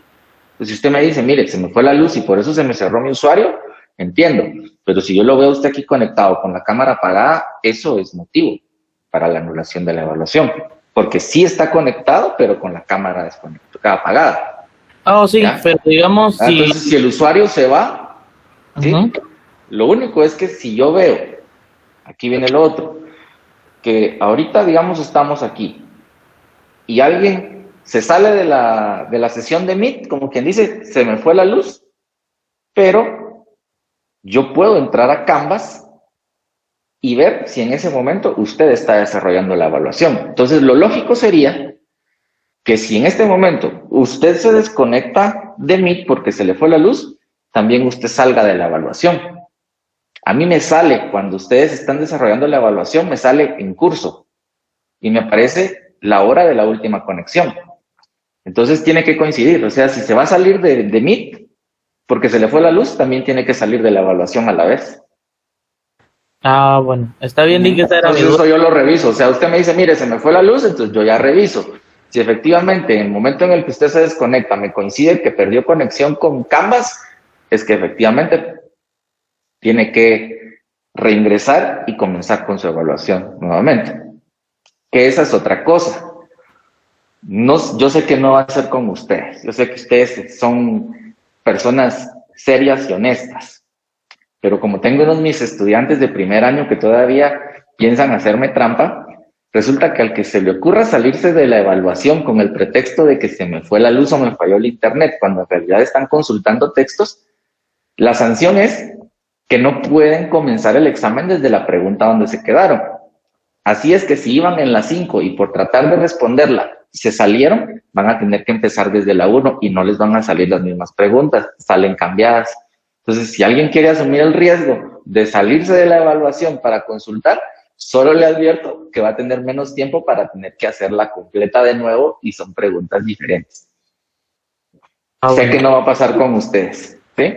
Pues si usted me dice, mire, se me fue la luz y por eso se me cerró mi usuario, entiendo. Pero si yo lo veo a usted aquí conectado con la cámara apagada, eso es motivo para la anulación de la evaluación. Porque sí está conectado, pero con la cámara apagada. Sí, ¿ya? Pero digamos... Entonces, si el usuario se va, ¿sí? Lo único es que si yo veo, aquí viene lo otro, que ahorita, digamos, estamos aquí, y alguien se sale de la sesión de Meet, como quien dice, se me fue la luz, pero yo puedo entrar a Canvas y ver si en ese momento usted está desarrollando la evaluación. Entonces, lo lógico sería que si en este momento usted se desconecta de Meet porque se le fue la luz, también usted salga de la evaluación. A mí me sale, cuando ustedes están desarrollando la evaluación, me sale en curso y me aparece la hora de la última conexión. Entonces tiene que coincidir, o sea, si se va a salir de Meet porque se le fue la luz, también tiene que salir de la evaluación a la vez. Bueno, está bien, Lick, eso yo lo reviso, o sea, usted me dice, mire, se me fue la luz, entonces yo ya reviso. Si efectivamente en el momento en el que usted se desconecta me coincide que perdió conexión con Canvas, es que efectivamente tiene que reingresar y comenzar con su evaluación nuevamente. Que esa es otra cosa. Yo sé que no va a ser con ustedes. Yo sé que ustedes son personas serias y honestas. Pero como tengo unos mis estudiantes de primer año que todavía piensan hacerme trampa, resulta que al que se le ocurra salirse de la evaluación con el pretexto de que se me fue la luz o me falló el internet, cuando en realidad están consultando textos, la sanción es que no pueden comenzar el examen desde la pregunta donde se quedaron. Así es que si iban en la 5 y por tratar de responderla se salieron, van a tener que empezar desde la 1 y no les van a salir las mismas preguntas, salen cambiadas. Entonces, si alguien quiere asumir el riesgo de salirse de la evaluación para consultar, solo le advierto que va a tener menos tiempo para tener que hacerla completa de nuevo y son preguntas diferentes. Sé que no va a pasar con ustedes, ¿sí?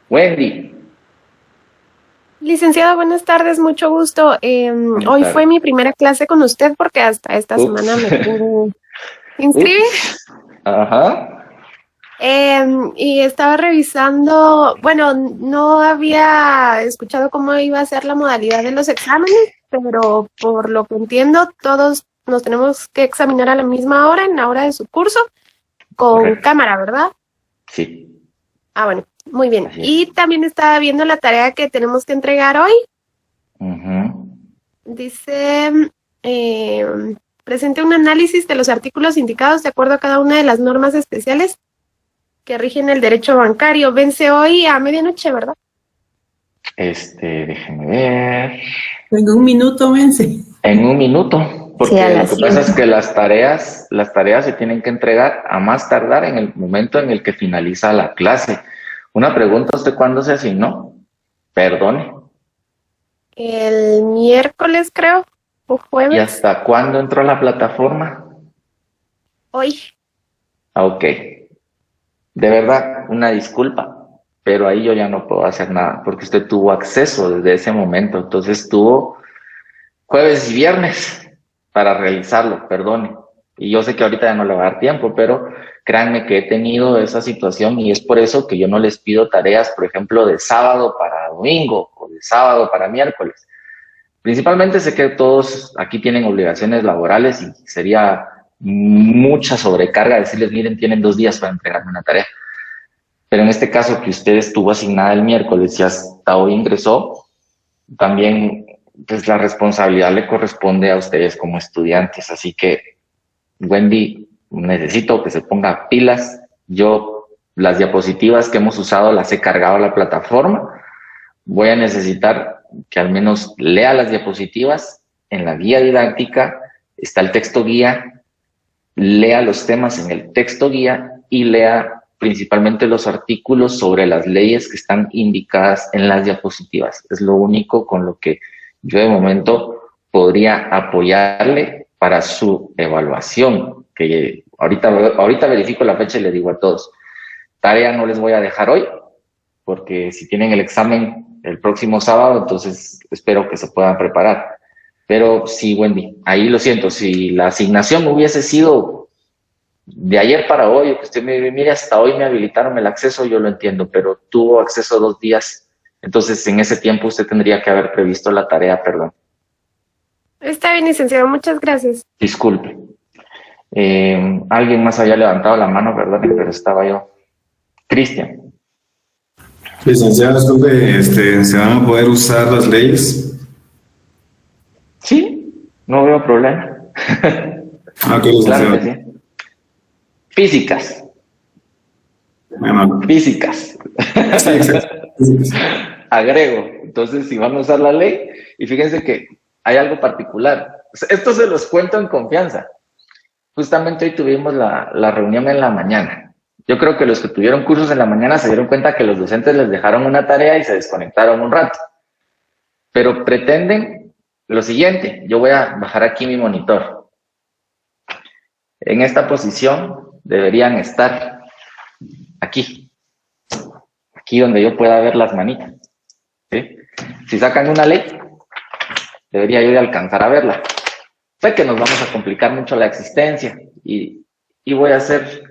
Wendy. Licenciado, buenas tardes, mucho gusto. Hoy fue mi primera clase con usted porque hasta esta semana me pude inscribir. Ajá. Y estaba revisando, bueno, no había escuchado cómo iba a ser la modalidad de los exámenes, pero por lo que entiendo, todos nos tenemos que examinar a la misma hora, en la hora de su curso, con cámara, ¿verdad? Sí. Ah, bueno, muy bien. Así es. Y también estaba viendo la tarea que tenemos que entregar hoy. Ujú. Dice, presente un análisis de los artículos indicados de acuerdo a cada una de las normas especiales que rigen el derecho bancario. Vence hoy a medianoche, ¿verdad? Déjeme ver. En un minuto vence. En un minuto, porque Sí, a lo las que pasa es 5. que las tareas se tienen que entregar a más tardar en el momento en el que finaliza la clase. Una pregunta, ¿usted cuándo se asignó? Perdone. El miércoles, creo, o ¿Y jueves. hasta cuándo entró a la plataforma? Hoy. Ah, ok. De verdad, una disculpa, pero ahí yo ya no puedo hacer nada, porque usted tuvo acceso desde ese momento, entonces tuvo jueves y viernes para realizarlo, perdone. Y yo sé que ahorita ya no le va a dar tiempo, pero créanme que he tenido esa situación y es por eso que yo no les pido tareas, por ejemplo, de sábado para domingo o de sábado para miércoles. Principalmente sé que todos aquí tienen obligaciones laborales y sería mucha sobrecarga decirles, miren, tienen 2 días para entregarme una tarea. Pero en este caso que usted estuvo asignada el miércoles y hasta hoy ingresó, también pues la responsabilidad le corresponde a ustedes como estudiantes. Así que, Wendy, necesito que se ponga pilas. Yo las diapositivas que hemos usado las he cargado a la plataforma. Voy a necesitar que al menos lea las diapositivas. En la guía didáctica está el texto guía. Lea los temas en el texto guía y lea principalmente los artículos sobre las leyes que están indicadas en las diapositivas. Es lo único con lo que yo de momento podría apoyarle para su evaluación, que ahorita verifico la fecha y le digo a todos, tarea no les voy a dejar hoy, porque si tienen el examen el próximo sábado, entonces espero que se puedan preparar. Pero sí, Wendy, ahí lo siento, si la asignación hubiese sido de ayer para hoy, que usted me mire, hasta hoy me habilitaron el acceso, yo lo entiendo, pero tuvo acceso 2 días, entonces en ese tiempo usted tendría que haber previsto la tarea, perdón. Está bien, licenciado, muchas gracias. Disculpe. Alguien más había levantado la mano, perdón, pero estaba yo. Cristian. Licenciado, disculpe, ¿se van a poder usar las leyes? Sí, no veo problema. Ok, licenciado. Claro que sí. Físicas. Bueno. Físicas. Sí, Agrego. Entonces, si van a usar la ley, y fíjense que hay algo particular. Esto se los cuento en confianza. Justamente hoy tuvimos la reunión en la mañana. Yo creo que los que tuvieron cursos en la mañana se dieron cuenta que los docentes les dejaron una tarea y se desconectaron un rato. Pero pretenden lo siguiente. Yo voy a bajar aquí mi monitor. En esta posición deberían estar aquí. Aquí donde yo pueda ver las manitas. ¿Sí? Si sacan una ley, debería yo de alcanzar a verla. Sé que nos vamos a complicar mucho la existencia y voy a hacer...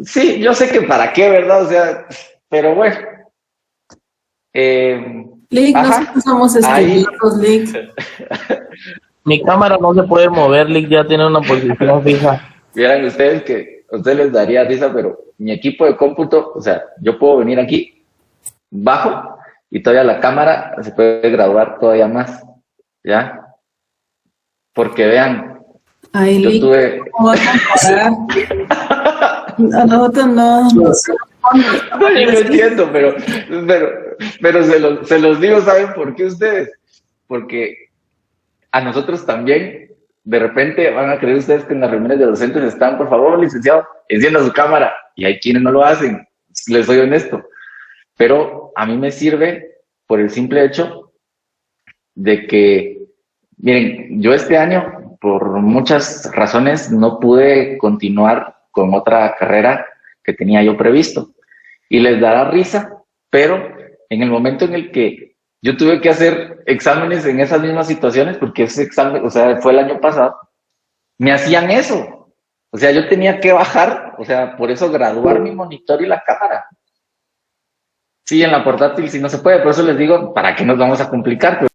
Sí, yo sé que para qué, ¿verdad? O sea, pero bueno. Lick, nosotros somos estudiosos, Lick. Mi cámara no se puede mover, Lick ya tiene una posición fija. Vieran ustedes que a ustedes les daría risa, pero mi equipo de cómputo, o sea, yo puedo venir aquí, bajo, y todavía la cámara se puede graduar todavía más, ¿ya? Porque vean, Ay, yo Lick, tuve... ¿cómo va a comparar? A nosotros no. Yo lo entiendo, pero se los digo, ¿saben por qué ustedes? Porque a nosotros también, de repente van a creer ustedes que en las reuniones de docentes están, por favor, licenciado, encienda su cámara, y hay quienes no lo hacen, les soy honesto. Pero a mí me sirve por el simple hecho de que, miren, yo este año, por muchas razones, no pude continuar con otra carrera que tenía yo previsto. Y les dará risa, pero en el momento en el que yo tuve que hacer exámenes en esas mismas situaciones, porque ese examen, o sea, fue el año pasado, me hacían eso. O sea, yo tenía que bajar, o sea, por eso graduar mi monitor y la cámara. Sí, en la portátil sí no se puede, por eso les digo, ¿para qué nos vamos a complicar?